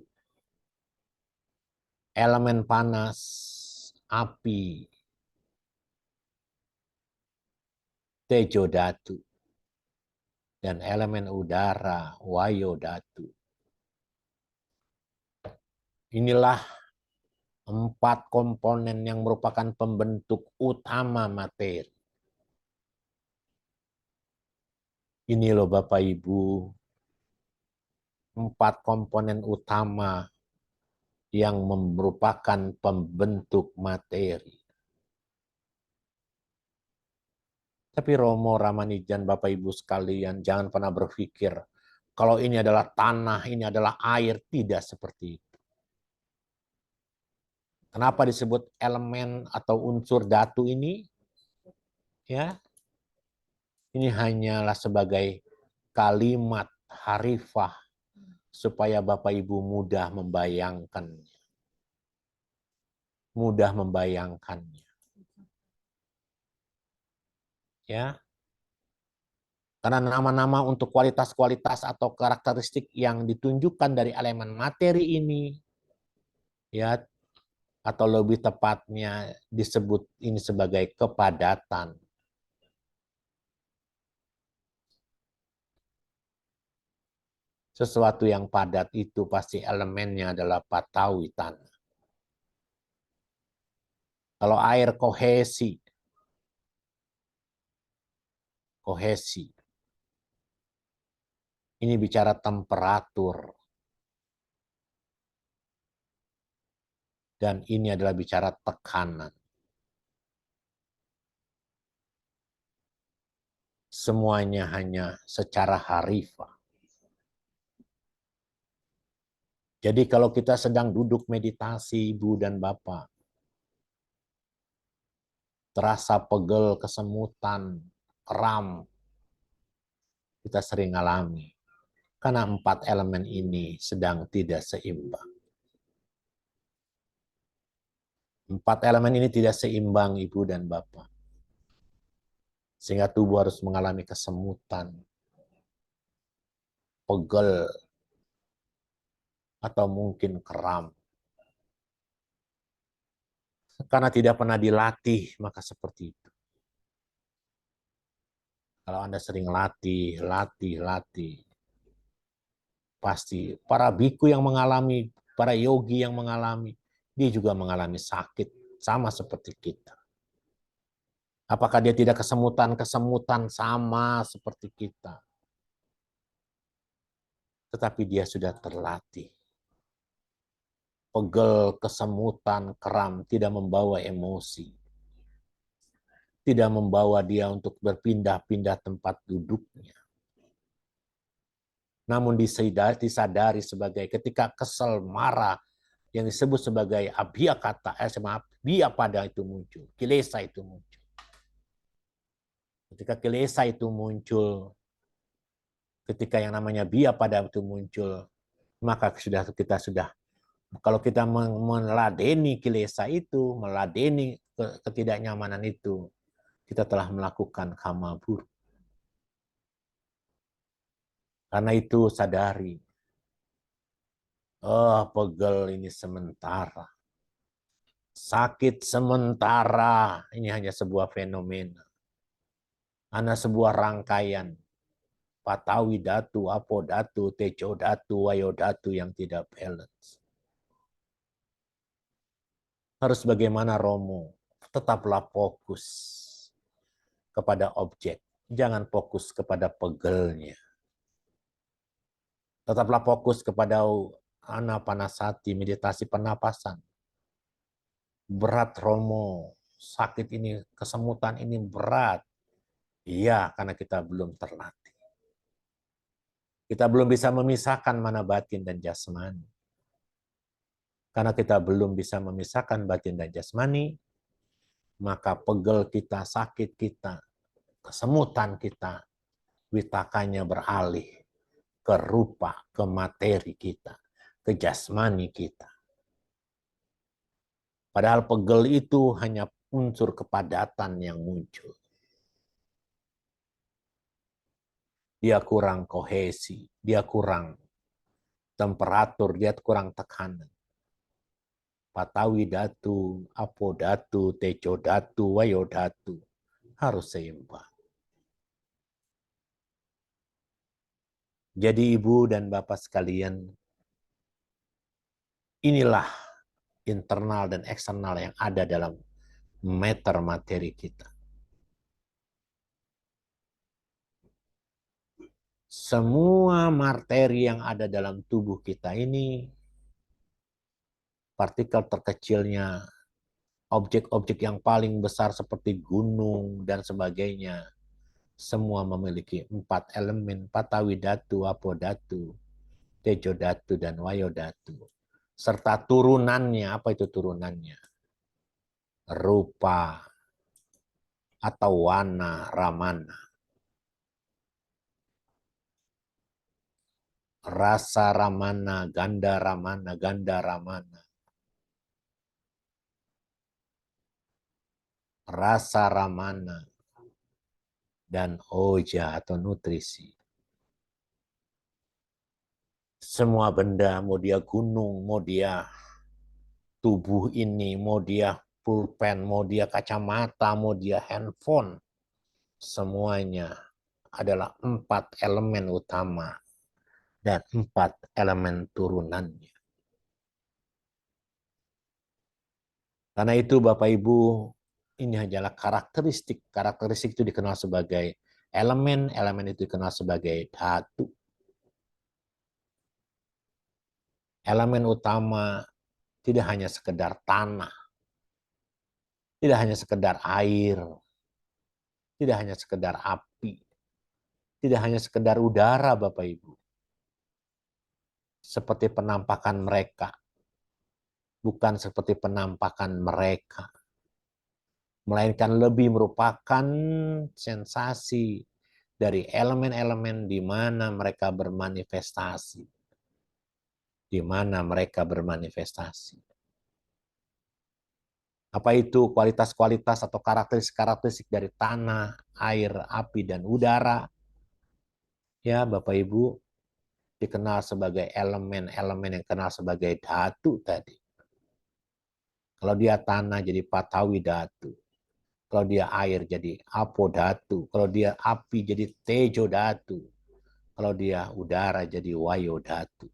elemen panas, api, tejo dhatu, dan elemen udara, wayo dhatu. Inilah 4 komponen yang merupakan pembentuk utama materi. Ini loh Bapak Ibu, 4 komponen utama yang merupakan pembentuk materi. Tapi Romo, Ramani, dan Bapak Ibu sekalian, jangan pernah berpikir kalau ini adalah tanah, ini adalah air. Tidak seperti itu. Kenapa disebut elemen atau unsur dhatu ini? Ya, ini hanyalah sebagai kalimat harifah supaya Bapak Ibu mudah membayangkannya. Mudah membayangkannya. Ya. Karena nama-nama untuk kualitas-kualitas atau karakteristik yang ditunjukkan dari elemen materi ini, ya, atau lebih tepatnya disebut ini sebagai kepadatan. Sesuatu yang padat itu pasti elemennya adalah patawi tanah. Kalau air kohesi, ini bicara temperatur. Dan ini adalah bicara tekanan. Semuanya hanya secara harifah. Jadi kalau kita sedang duduk meditasi, Ibu dan Bapak, terasa pegel, kesemutan, kram, kita sering alami. Karena 4 elemen ini sedang tidak seimbang. 4 elemen ini tidak seimbang, Ibu dan Bapak. Sehingga tubuh harus mengalami kesemutan, pegel, atau mungkin kram. Karena tidak pernah dilatih, maka seperti itu. Kalau Anda sering latih, pasti para biku yang mengalami, para yogi yang mengalami, dia juga mengalami sakit, sama seperti kita. Apakah dia tidak kesemutan sama seperti kita? Tetapi dia sudah terlatih. Pegel, kesemutan, kram tidak membawa emosi. Tidak membawa dia untuk berpindah-pindah tempat duduknya. Namun disadari sebagai ketika kesel, marah, yang disebut sebagai biya pada itu muncul, kilesa itu muncul. Ketika kilesa itu muncul, ketika yang namanya biya pada itu muncul, maka kita sudah kalau kita meladeni kilesa itu, meladeni ketidaknyamanan itu, kita telah melakukan kama buruk. Karena itu sadari, pegel ini sementara. Sakit sementara, ini hanya sebuah fenomena. Hanya sebuah rangkaian. Patawi datu, apo datu, tejo datu, wayo datu yang tidak balance. Harus bagaimana Romo? Tetaplah fokus kepada objek. Jangan fokus kepada pegelnya. Tetaplah fokus kepada anapanasati, meditasi pernapasan. Berat Romo, sakit ini, kesemutan ini berat. Iya, karena kita belum terlatih. Kita belum bisa memisahkan mana batin dan jasmani. Karena kita belum bisa memisahkan batin dan jasmani, maka pegel kita, sakit kita, kesemutan kita, witakanya beralih ke rupa, ke materi kita, ke jasmani kita. Padahal pegel itu hanya unsur kepadatan yang muncul. Dia kurang kohesi, dia kurang temperatur, dia kurang tekanan. Patawi datu, apo datu, tejo datu, wayo datu. Harus seimbang. Jadi Ibu dan Bapak sekalian, inilah internal dan eksternal yang ada dalam meter materi kita. Semua materi yang ada dalam tubuh kita ini, partikel terkecilnya, objek-objek yang paling besar seperti gunung dan sebagainya, semua memiliki 4 elemen, patawi datu, apo datu, tejo datu, dan wayo datu. Serta turunannya, apa itu turunannya? Rupa atau wana ramana. Rasa ramana, ganda ramana, ganda ramana. Rasa ramana, dan oja atau nutrisi. Semua benda, mau dia gunung, mau dia tubuh ini, mau dia pulpen, mau dia kacamata, mau dia handphone, semuanya adalah 4 elemen utama dan 4 elemen turunannya. Karena itu Bapak Ibu, ini hanyalah karakteristik. Karakteristik itu dikenal sebagai elemen, elemen itu dikenal sebagai dhatu. Elemen utama tidak hanya sekedar tanah, tidak hanya sekedar air, tidak hanya sekedar api, tidak hanya sekedar udara Bapak Ibu. Seperti penampakan mereka, bukan seperti penampakan mereka, melainkan lebih merupakan sensasi dari elemen-elemen di mana mereka bermanifestasi. Di mana mereka bermanifestasi. Apa itu kualitas-kualitas atau karakteristik-karakteristik dari tanah, air, api, dan udara? Ya, Bapak Ibu, dikenal sebagai elemen-elemen yang dikenal sebagai dhatu tadi. Kalau dia tanah jadi patawi dhatu. Kalau dia air jadi apo dhatu. Kalau dia api jadi tejo dhatu. Kalau dia udara jadi wayo dhatu.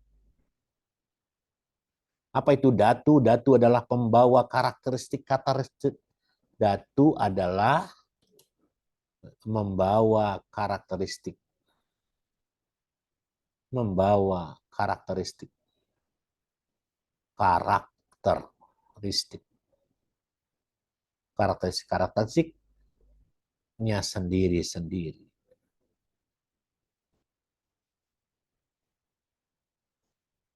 Apa itu dhatu? Dhatu adalah pembawa karakteristik. Dhatu adalah membawa karakteristik. Membawa karakteristik. Karakteristik. Karakteristiknya sendiri-sendiri.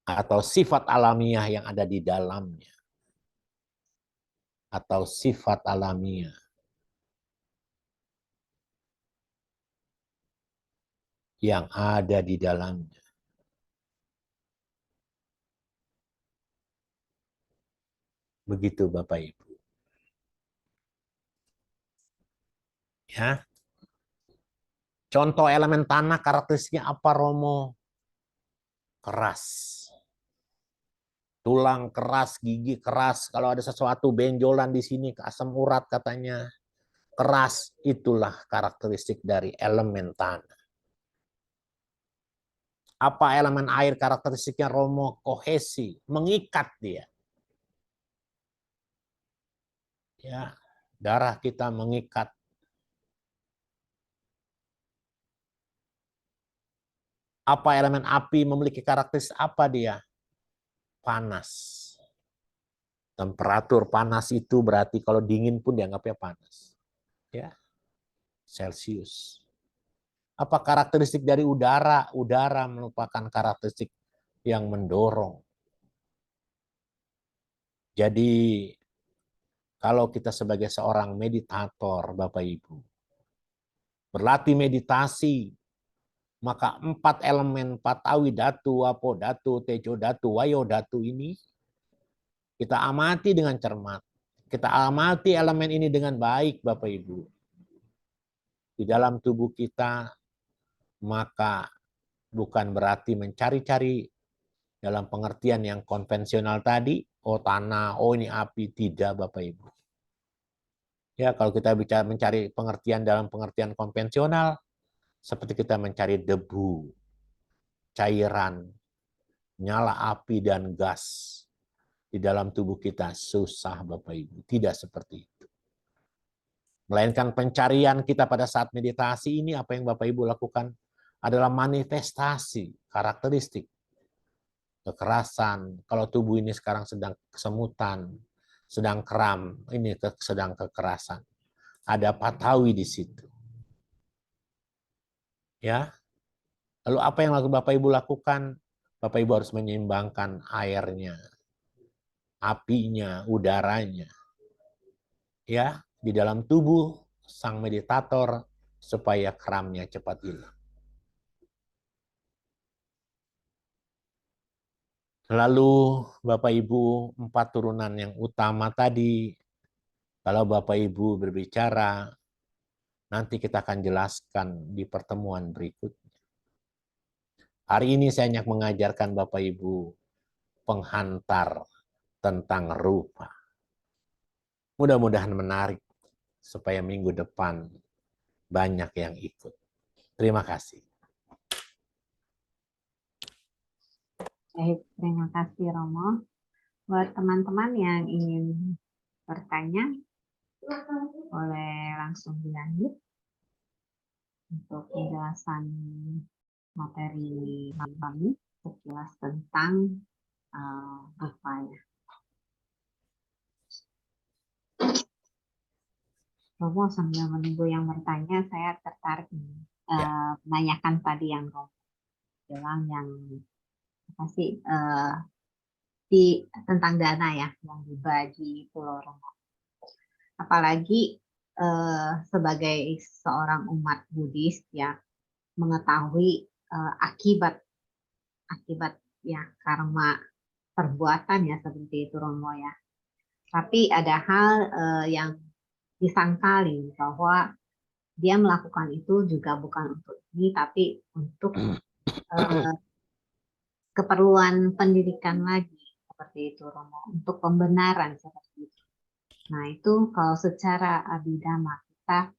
Atau sifat alamiah yang ada di dalamnya. Atau sifat alamiah yang ada di dalamnya. Begitu Bapak Ibu. Ya. Contoh elemen tanah karakteristiknya apa Romo? Keras. Tulang keras, gigi keras. Kalau ada sesuatu benjolan di sini, asam urat katanya. Keras, itulah karakteristik dari elemen tanah. Apa elemen air karakteristiknya Romo? Kohesi, mengikat dia. Ya, darah kita mengikat. Apa elemen api memiliki karakteristik apa dia? Panas. Temperatur panas itu berarti kalau dingin pun dianggapnya panas. Ya. Celcius. Apa karakteristik dari udara? Udara merupakan karakteristik yang mendorong. Jadi kalau kita sebagai seorang meditator, Bapak Ibu, berlatih meditasi, maka 4 elemen patawi dhatu, apo dhatu, tejo dhatu, wayo dhatu ini kita amati dengan cermat. Kita amati elemen ini dengan baik, Bapak Ibu. Di dalam tubuh kita, maka bukan berarti mencari-cari dalam pengertian yang konvensional tadi, oh tanah, oh ini api, tidak Bapak Ibu. Ya, kalau kita bicara mencari pengertian dalam pengertian konvensional, seperti kita mencari debu, cairan, nyala api dan gas di dalam tubuh kita, susah Bapak Ibu. Tidak seperti itu. Melainkan pencarian kita pada saat meditasi ini, apa yang Bapak Ibu lakukan adalah manifestasi, karakteristik, kekerasan. Kalau tubuh ini sekarang sedang kesemutan, sedang kram, ini sedang kekerasan. Ada patawi di situ. Ya. Lalu apa yang Bapak Ibu lakukan? Bapak Ibu harus menyeimbangkan airnya, apinya, udaranya. Ya, di dalam tubuh sang meditator supaya kramnya cepat hilang. Lalu Bapak Ibu 4 turunan yang utama tadi, kalau Bapak Ibu berbicara Nanti kita akan jelaskan di pertemuan berikutnya. Hari ini saya hanya mengajarkan Bapak Ibu penghantar tentang rupa. Mudah-mudahan menarik supaya minggu depan banyak yang ikut. Terima kasih. Baik, terima kasih Romo. Buat teman-teman yang ingin bertanya, boleh langsung dilanjut untuk penjelasan materi kami sekilas tentang rupanya. Romo, sambil menunggu yang bertanya, saya tertarik menanyakan tadi yang Romo bilang yang apa sih tentang dana ya yang dibagi Pulau Romo. Apalagi sebagai seorang umat Buddhis ya mengetahui akibat ya karma perbuatan ya seperti itu Romo ya. Tapi ada hal yang disangkali bahwa dia melakukan itu juga bukan untuk ini tapi untuk keperluan pendidikan lagi seperti itu Romo, untuk pembenaran seperti itu. Nah itu kalau secara abhidhamma kita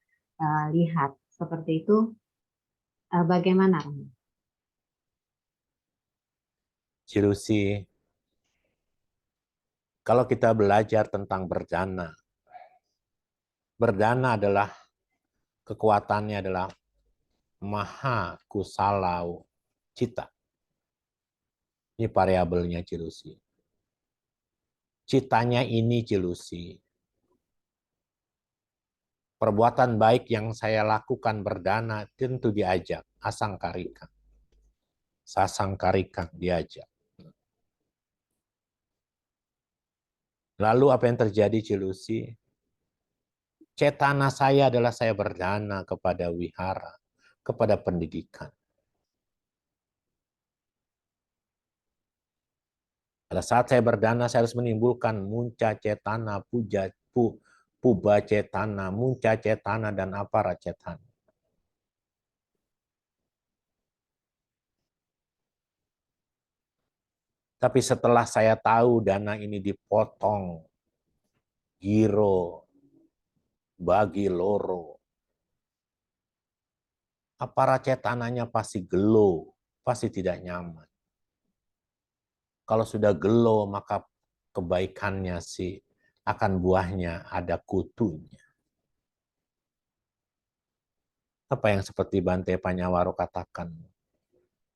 lihat seperti itu bagaimana Romo? Cilusi, kalau kita belajar tentang berdana adalah kekuatannya adalah maha kusalau cita. Ini variabelnya Cilusi. Citanya ini Cilusi. Perbuatan baik yang saya lakukan berdana tentu diajak. Asangkarika. Sasangkarika diajak. Lalu apa yang terjadi Cilusi? Cetana saya adalah saya berdana kepada wihara, kepada pendidikan. Pada saat saya berdana, saya harus menimbulkan munca cetana, puba cetana, munca cetana, dan apara cetana. Tapi setelah saya tahu dana ini dipotong, giro, bagi loro, apara cetananya pasti gelo, pasti tidak nyaman. Kalau sudah gelo, maka kebaikannya sih akan buahnya ada kutunya. Apa yang seperti Bante Panyawaro katakan,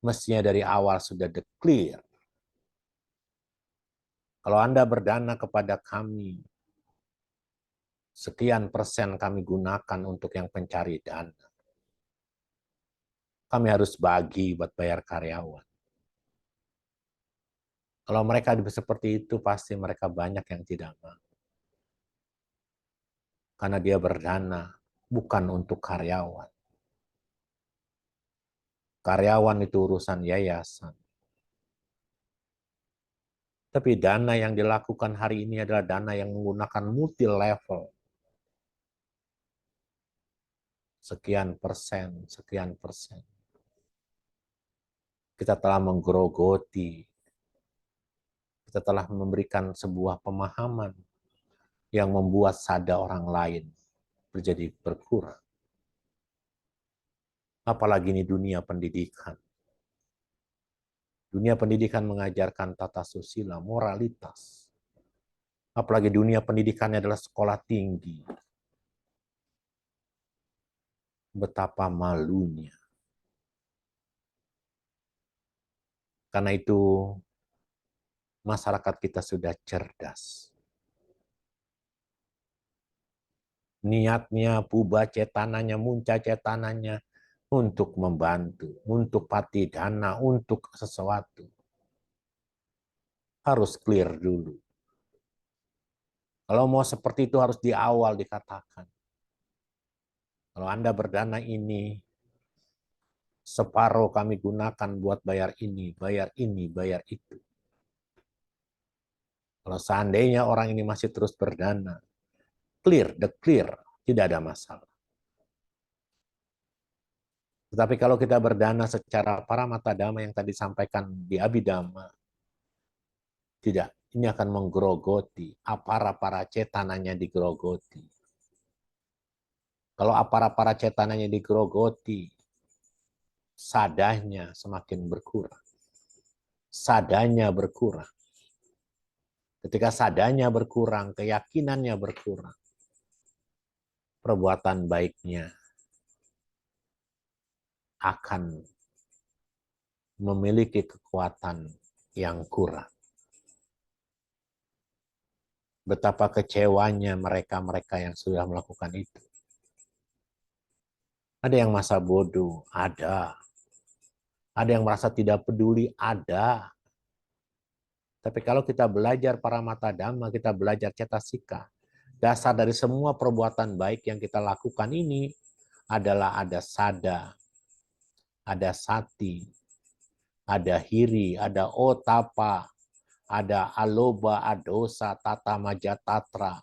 mestinya dari awal sudah declare. Kalau Anda berdana kepada kami, sekian persen kami gunakan untuk yang pencari dana. Kami harus bagi buat bayar karyawan. Kalau mereka seperti itu, pasti mereka banyak yang tidak mau. Karena dia berdana bukan untuk karyawan. Karyawan itu urusan yayasan. Tapi dana yang dilakukan hari ini adalah dana yang menggunakan multi level. Sekian persen, sekian persen. Kita telah menggerogoti, kita telah memberikan sebuah pemahaman yang membuat sada orang lain menjadi berkurang. Apalagi ini dunia pendidikan. Dunia pendidikan mengajarkan tata susila, moralitas. Apalagi dunia pendidikannya adalah sekolah tinggi. Betapa malunya. Karena itu masyarakat kita sudah cerdas. Niatnya, puba cetananya, munca cetananya untuk membantu, untuk patidana, untuk sesuatu. Harus clear dulu. Kalau mau seperti itu harus di awal dikatakan. Kalau Anda berdana ini, separuh kami gunakan buat bayar ini, bayar itu. Kalau seandainya orang ini masih terus berdana, clear, tidak ada masalah. Tetapi kalau kita berdana secara paramata dhamma yang tadi disampaikan di Abhidhamma, tidak, ini akan menggerogoti, apara-para cetananya digerogoti. Kalau apara-para cetananya digerogoti, sadanya semakin berkurang. Sadanya berkurang. Ketika sadanya berkurang, keyakinannya berkurang, perbuatan baiknya akan memiliki kekuatan yang kurang. Betapa kecewanya mereka-mereka yang sudah melakukan itu. Ada yang masa bodoh, ada. Ada yang merasa tidak peduli, ada. Tapi kalau kita belajar paramata dhamma, kita belajar cetasika, dasar dari semua perbuatan baik yang kita lakukan ini adalah ada sada, ada sati, ada hiri, ada otapa, ada aloba, adosa, tata majatatra,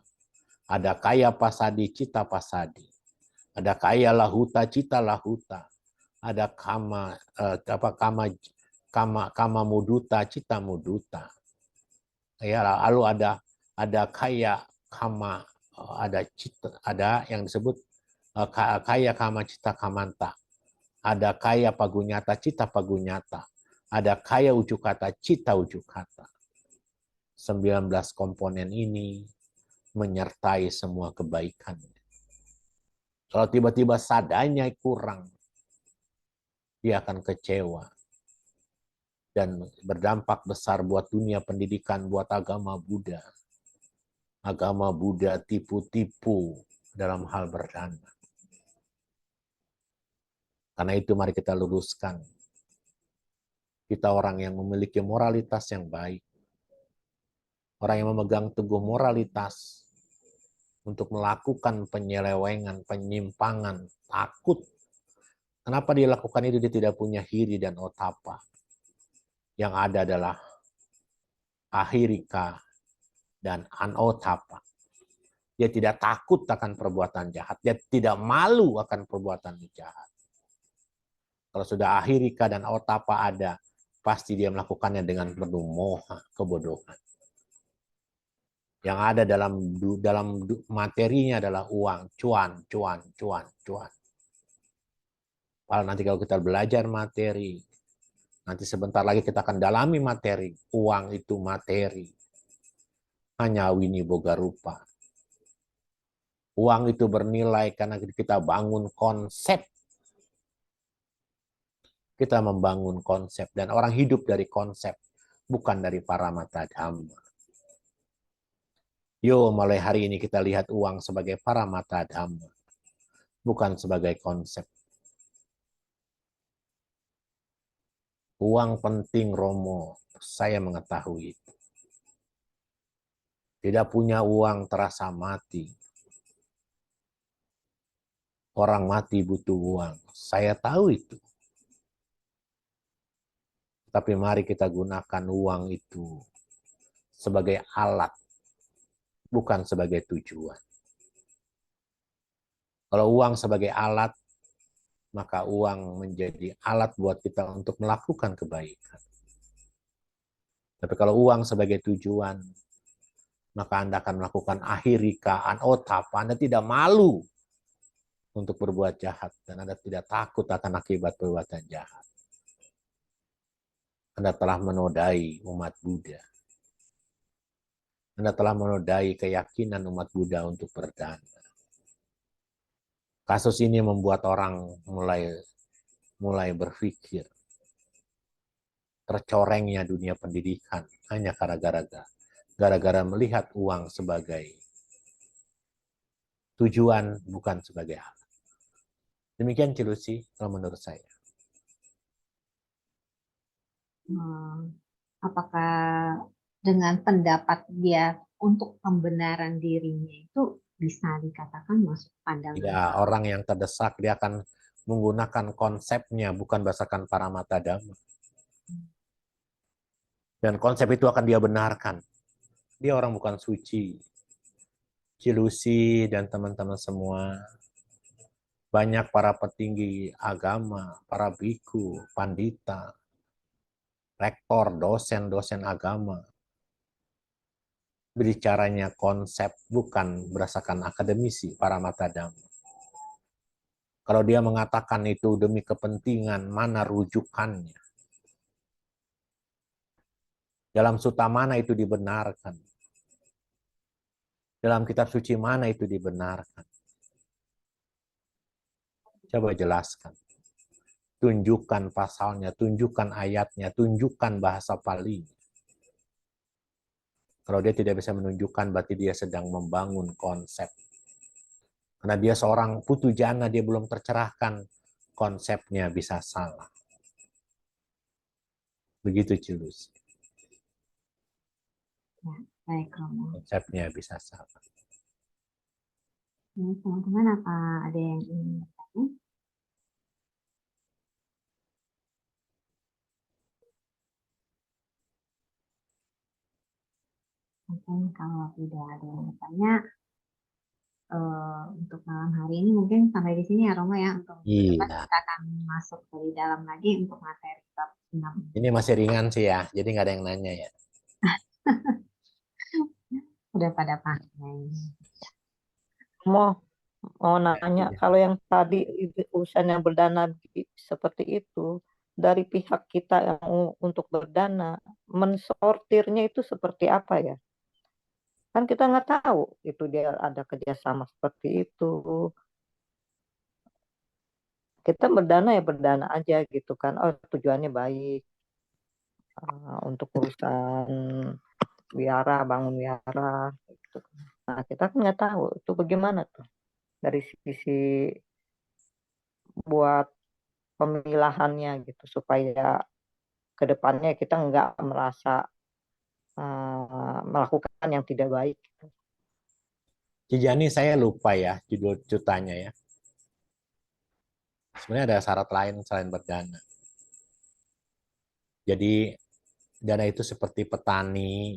ada kaya pasadi, cita pasadi, ada kaya lahuta, cita lahuta, ada kama muduta, cita muduta. Ya, lalu ada kaya kama, ada cita, ada yang disebut kaya kama cita kamanta, ada kaya pagunyata cita pagunyata, ada kaya ujukata cita ujukata. 19 komponen ini menyertai semua kebaikan. Kalau tiba-tiba sadanya kurang, dia akan kecewa dan berdampak besar buat dunia pendidikan, buat agama Buddha. Agama Buddha tipu-tipu dalam hal berdana. Karena itu mari kita luruskan. Kita orang yang memiliki moralitas yang baik. Orang yang memegang teguh moralitas untuk melakukan penyelewengan, penyimpangan, takut. Kenapa dia lakukan itu? Dia tidak punya hiri dan otapa. Yang ada adalah ahirika dan anotapa. Dia tidak takut akan perbuatan jahat. Dia tidak malu akan perbuatan jahat. Kalau sudah ahirika dan otapa ada, pasti dia melakukannya dengan penuh moha, kebodohan. Yang ada dalam materinya adalah uang, cuan, cuan, cuan, cuan. Kalau nanti kalau kita belajar materi, nanti sebentar lagi kita akan dalami materi. Uang itu materi. Hanya wini boga rupa. Uang itu bernilai karena kita bangun konsep. Kita membangun konsep. Dan orang hidup dari konsep. Bukan dari paramata dhamma. Yo, mulai hari ini kita lihat uang sebagai paramata dhamma. Bukan sebagai konsep. Uang penting, Romo. Saya mengetahui itu. Tidak punya uang terasa mati. Orang mati butuh uang. Saya tahu itu. Tapi mari kita gunakan uang itu sebagai alat. Bukan sebagai tujuan. Kalau uang sebagai alat, maka uang menjadi alat buat kita untuk melakukan kebaikan. Tapi kalau uang sebagai tujuan, maka Anda akan melakukan ahirika, anotapa. Anda tidak malu untuk berbuat jahat. Dan Anda tidak takut akan akibat perbuatan jahat. Anda telah menodai umat Buddha. Anda telah menodai keyakinan umat Buddha untuk berdana. Kasus ini membuat orang mulai berpikir. Tercorengnya dunia pendidikan hanya gara-gara melihat uang sebagai tujuan, bukan sebagai alat. Demikian Cilusi, kalau menurut saya. Apakah dengan pendapat dia untuk pembenaran dirinya itu bisa dikatakan masuk pandangan? Ya, orang yang terdesak dia akan menggunakan konsepnya, bukan berdasarkan paramata dhamma. Dan konsep itu akan dia benarkan. Dia orang bukan suci. Cilusi dan teman-teman semua, banyak para petinggi agama, para biku, pandita, rektor, dosen agama, bicaranya konsep bukan berdasarkan akademisi para mata dhamma. Kalau dia mengatakan itu demi kepentingan, mana rujukannya? Dalam sutta mana itu dibenarkan? Dalam kitab suci mana itu dibenarkan? Coba jelaskan. Tunjukkan pasalnya, tunjukkan ayatnya, tunjukkan bahasa Pali. Kalau dia tidak bisa menunjukkan, berarti dia sedang membangun konsep. Karena dia seorang putu jana, dia belum tercerahkan, konsepnya bisa salah. Begitu Cilus. Ya, baik Romo. Konsepnya bisa salah. Ya, teman-teman apa ada yang ingin bertanya? Mungkin kalau tidak ada yang bertanya, untuk malam hari ini mungkin sampai di sini ya Romo ya. Untuk minggu depan Iya. kita akan masuk lebih dalam lagi untuk materi bab 6. Ini masih ringan sih ya, jadi nggak ada yang nanya ya. Udah pada pakai. Mau mau nanya, Iya. kalau yang tadi urusan yang berdana seperti itu, dari pihak kita yang untuk berdana, mensortirnya itu seperti apa ya? Kan kita nggak tahu itu dia ada kerjasama seperti itu. Kita berdana ya berdana aja gitu kan. Oh, tujuannya baik untuk urusan wihara, bangun wihara. Gitu. Nah, kita kan nggak tahu itu bagaimana tuh dari sisi buat pemilahannya gitu supaya kedepannya kita nggak merasa melakukan yang tidak baik. Cijani saya lupa ya judul cutanya ya. Sebenarnya ada syarat lain selain berdana. Jadi dana itu seperti petani,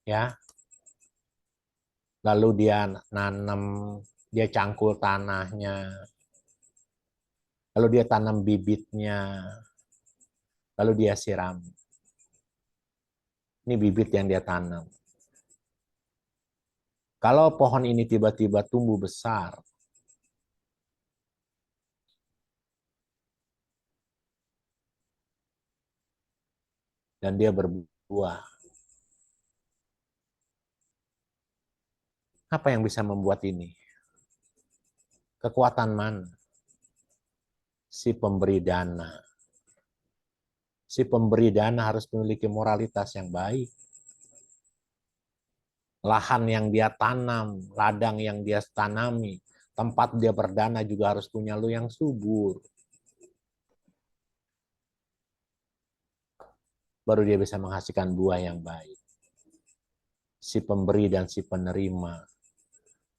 ya. Lalu dia nanam, dia cangkul tanahnya, lalu dia tanam bibitnya, lalu dia siram. Ini bibit yang dia tanam. Kalau pohon ini tiba-tiba tumbuh besar, dan dia berbuah, apa yang bisa membuat ini? Kekuatan mana? Si pemberi dana. Si pemberi dana harus memiliki moralitas yang baik. Lahan yang dia tanam, ladang yang dia tanami, tempat dia berdana juga harus punya lu yang subur. Baru dia bisa menghasilkan buah yang baik. Si pemberi dan si penerima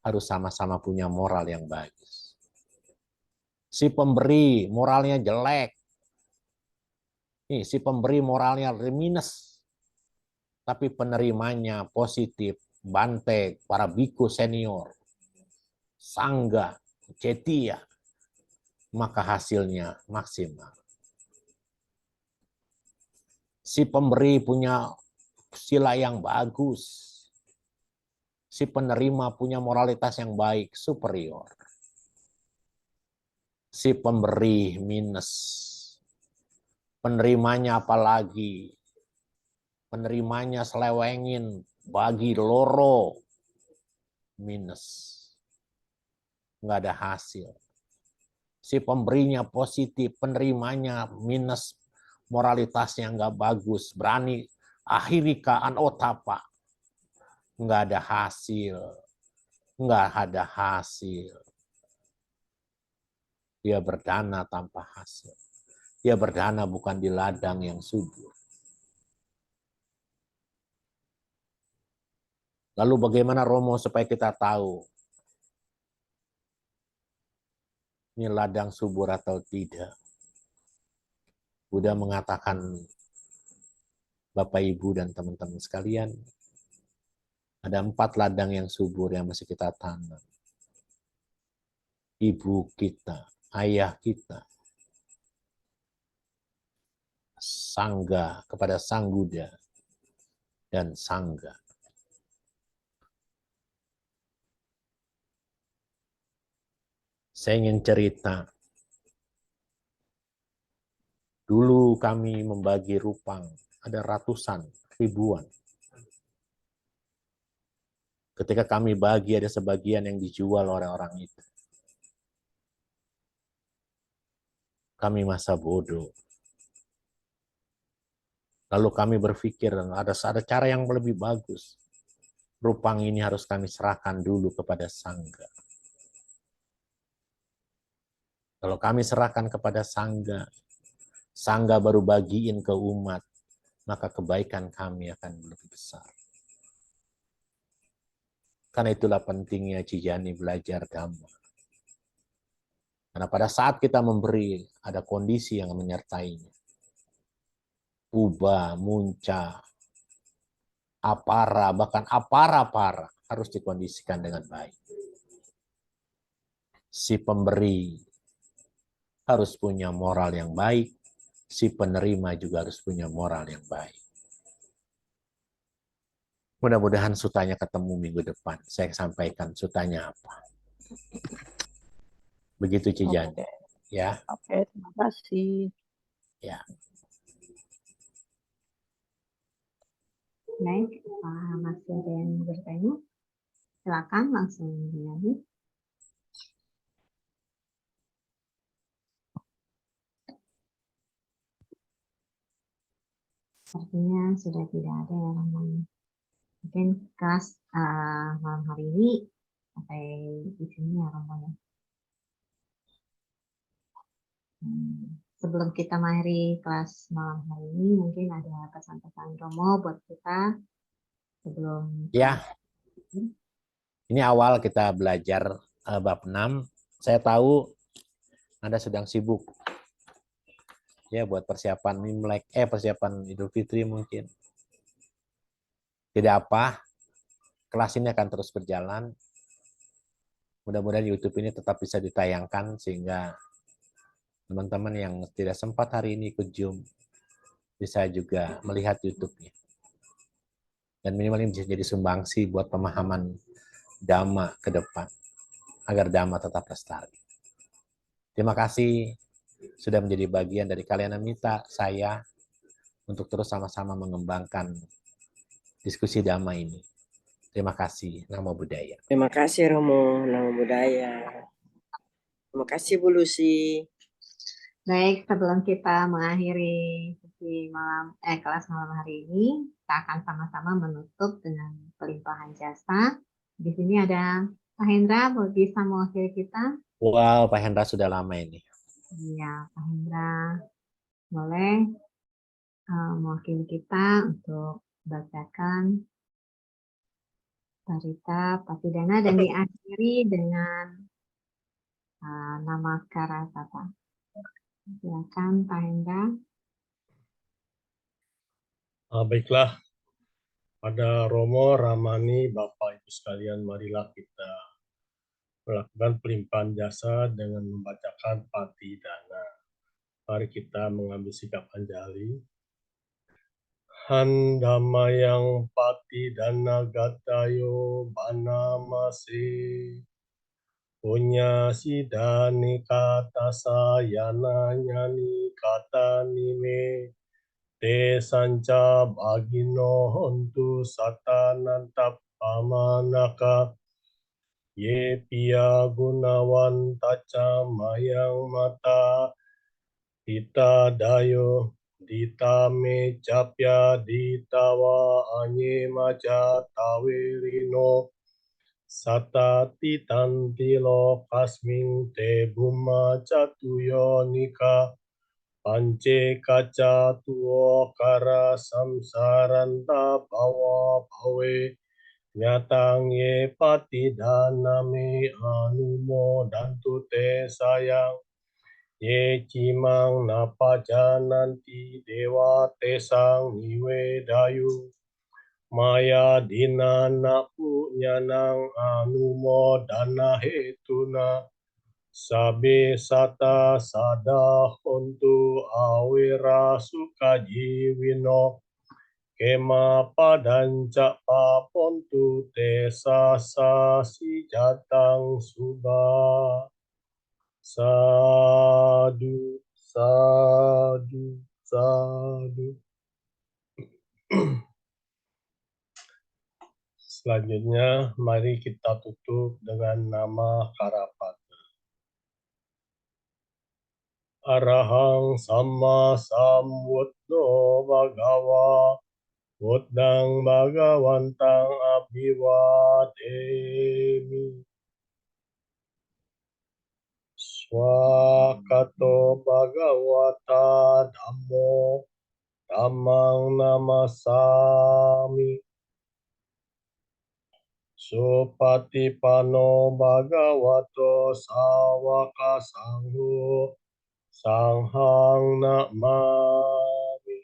harus sama-sama punya moral yang bagus. Si pemberi moralnya jelek. Nih, si pemberi moralnya minus. Tapi penerimanya positif. Bante, para biku senior, sangga, cetia, maka hasilnya maksimal. Si pemberi punya sila yang bagus. Si penerima punya moralitas yang baik, superior. Si pemberi minus. Penerimanya apalagi. Penerimanya selewengin, bagi loro, minus. Nggak ada hasil. Si pemberinya positif, penerimanya minus, moralitasnya nggak bagus, berani akhiri kaan otapa, nggak ada hasil, nggak ada hasil. Dia berdana tanpa hasil. Dia berdana bukan di ladang yang subur. Lalu bagaimana Romo supaya kita tahu ini ladang subur atau tidak? Buddha mengatakan, Bapak, Ibu, dan teman-teman sekalian, ada 4 ladang yang subur yang mesti kita tanam. ibu kita, ayah kita, Sangga, kepada Sang Buddha dan Sangga. Saya ingin cerita. Dulu kami membagi rupang, ada ratusan, ribuan. Ketika kami bagi, ada sebagian yang dijual oleh orang itu. Kami masa bodoh. Lalu kami berpikir, ada cara yang lebih bagus. Rupang ini harus kami serahkan dulu kepada Sangga. Kalau kami serahkan kepada Sangga, Sangga baru bagiin ke umat, maka kebaikan kami akan lebih besar. Karena itulah pentingnya Cijani belajar Dhamma. Karena pada saat kita memberi, ada kondisi yang menyertainya. Puba, munca, apara, bahkan apara-para harus dikondisikan dengan baik. Si pemberi harus punya moral yang baik, si penerima juga harus punya moral yang baik. Mudah-mudahan sutanya ketemu minggu depan. Saya sampaikan sutanya apa. Begitu Cijani. Oke, Ya. oke, terima kasih. Ya. Baik, masih ada yang bertanya? Silakan langsung dilanjut. Sepertinya sudah tidak ada yang lain. Mungkin kelas malam hari ini sampai di sini ya Romo. Sebelum kita mengakhiri kelas malam hari ini, mungkin ada pesan-pesan Romo buat kita sebelum. Ya. Ini awal kita belajar bab 6. Saya tahu Anda sedang sibuk. Ya, buat persiapan Imlek, persiapan Idul Fitri mungkin. Tidak apa, kelas ini akan terus berjalan. Mudah-mudahan YouTube ini tetap bisa ditayangkan sehingga teman-teman yang tidak sempat hari ini ikut Zoom bisa juga melihat YouTube-nya. Dan minimal ini bisa jadi sumbangsi buat pemahaman Dhamma ke depan, agar Dhamma tetap lestari. Terima kasih sudah menjadi bagian dari kalian minta saya untuk terus sama-sama mengembangkan diskusi Dhamma ini. Terima kasih. Namo Buddhaya. Terima kasih Romo, Namo Buddhaya. Terima kasih Bu Lucy. Baik, sebelum kita mengakhiri sesi kelas malam hari ini, kita akan sama-sama menutup dengan pelimpahan jasa. Di sini ada Pak Hendra, bisa mewakili kita? Wow, Pak Hendra sudah lama ini. Iya, Pak Hendra, boleh mewakili kita untuk bacakan Parita Patidana dan diakhiri dengan nama Karatata. Silakan Pak Hendra. Baiklah, pada Romo, Ramani, Bapak Ibu sekalian, marilah kita melakukan pelimpahan jasa dengan membacakan Patidana. Mari kita mengambil sikap anjali. Handamayang Patidana gatayo banamase. Punya sidani kata sayana nyani kata nime. Te sanca bagino hontu satanantap pamanaka. Ye pia gunawan taca mayang mata. Dita dayo, dita me capya, ditawa anye maja tawirino. Sata titantilo kasming te buma catuyo nika. Pance kaca tuo kara samsaranta bawa bawe. Nyatang ye patidana me anumo dantu te sayang. Ye cimang napa jananti dewa tesang niwe dayu. Maya dina napu nyanang anumo dana hetuna. Sabe sata sada hontu awira sukajiwino kema padanca papontu te sasa si jatang suba. Sadu, sadu, sadu. Selanjutnya, mari kita tutup dengan nama Karapata. Arahang Sama Sambuddho Bhagawa Buddhang Bhagawantang Abhiwademi. Swakato Bhagawata Dhammo Dhammang Namasami. Supatipano Bhagavato Sawaka Sangho Sanghang Namami.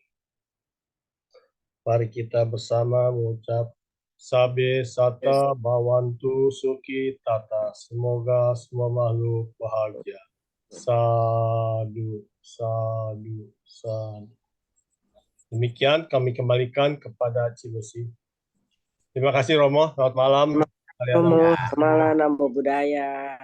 Mari kita bersama mengucap Sabe Sata Bhavantu Suki Tata. Semoga semua makhluk bahagia. Sadu, sadu, sadu. Demikian kami kembalikan kepada Cilusi. Terima kasih Romo. Selamat malam. Romo, semalam Namo Buddhaya.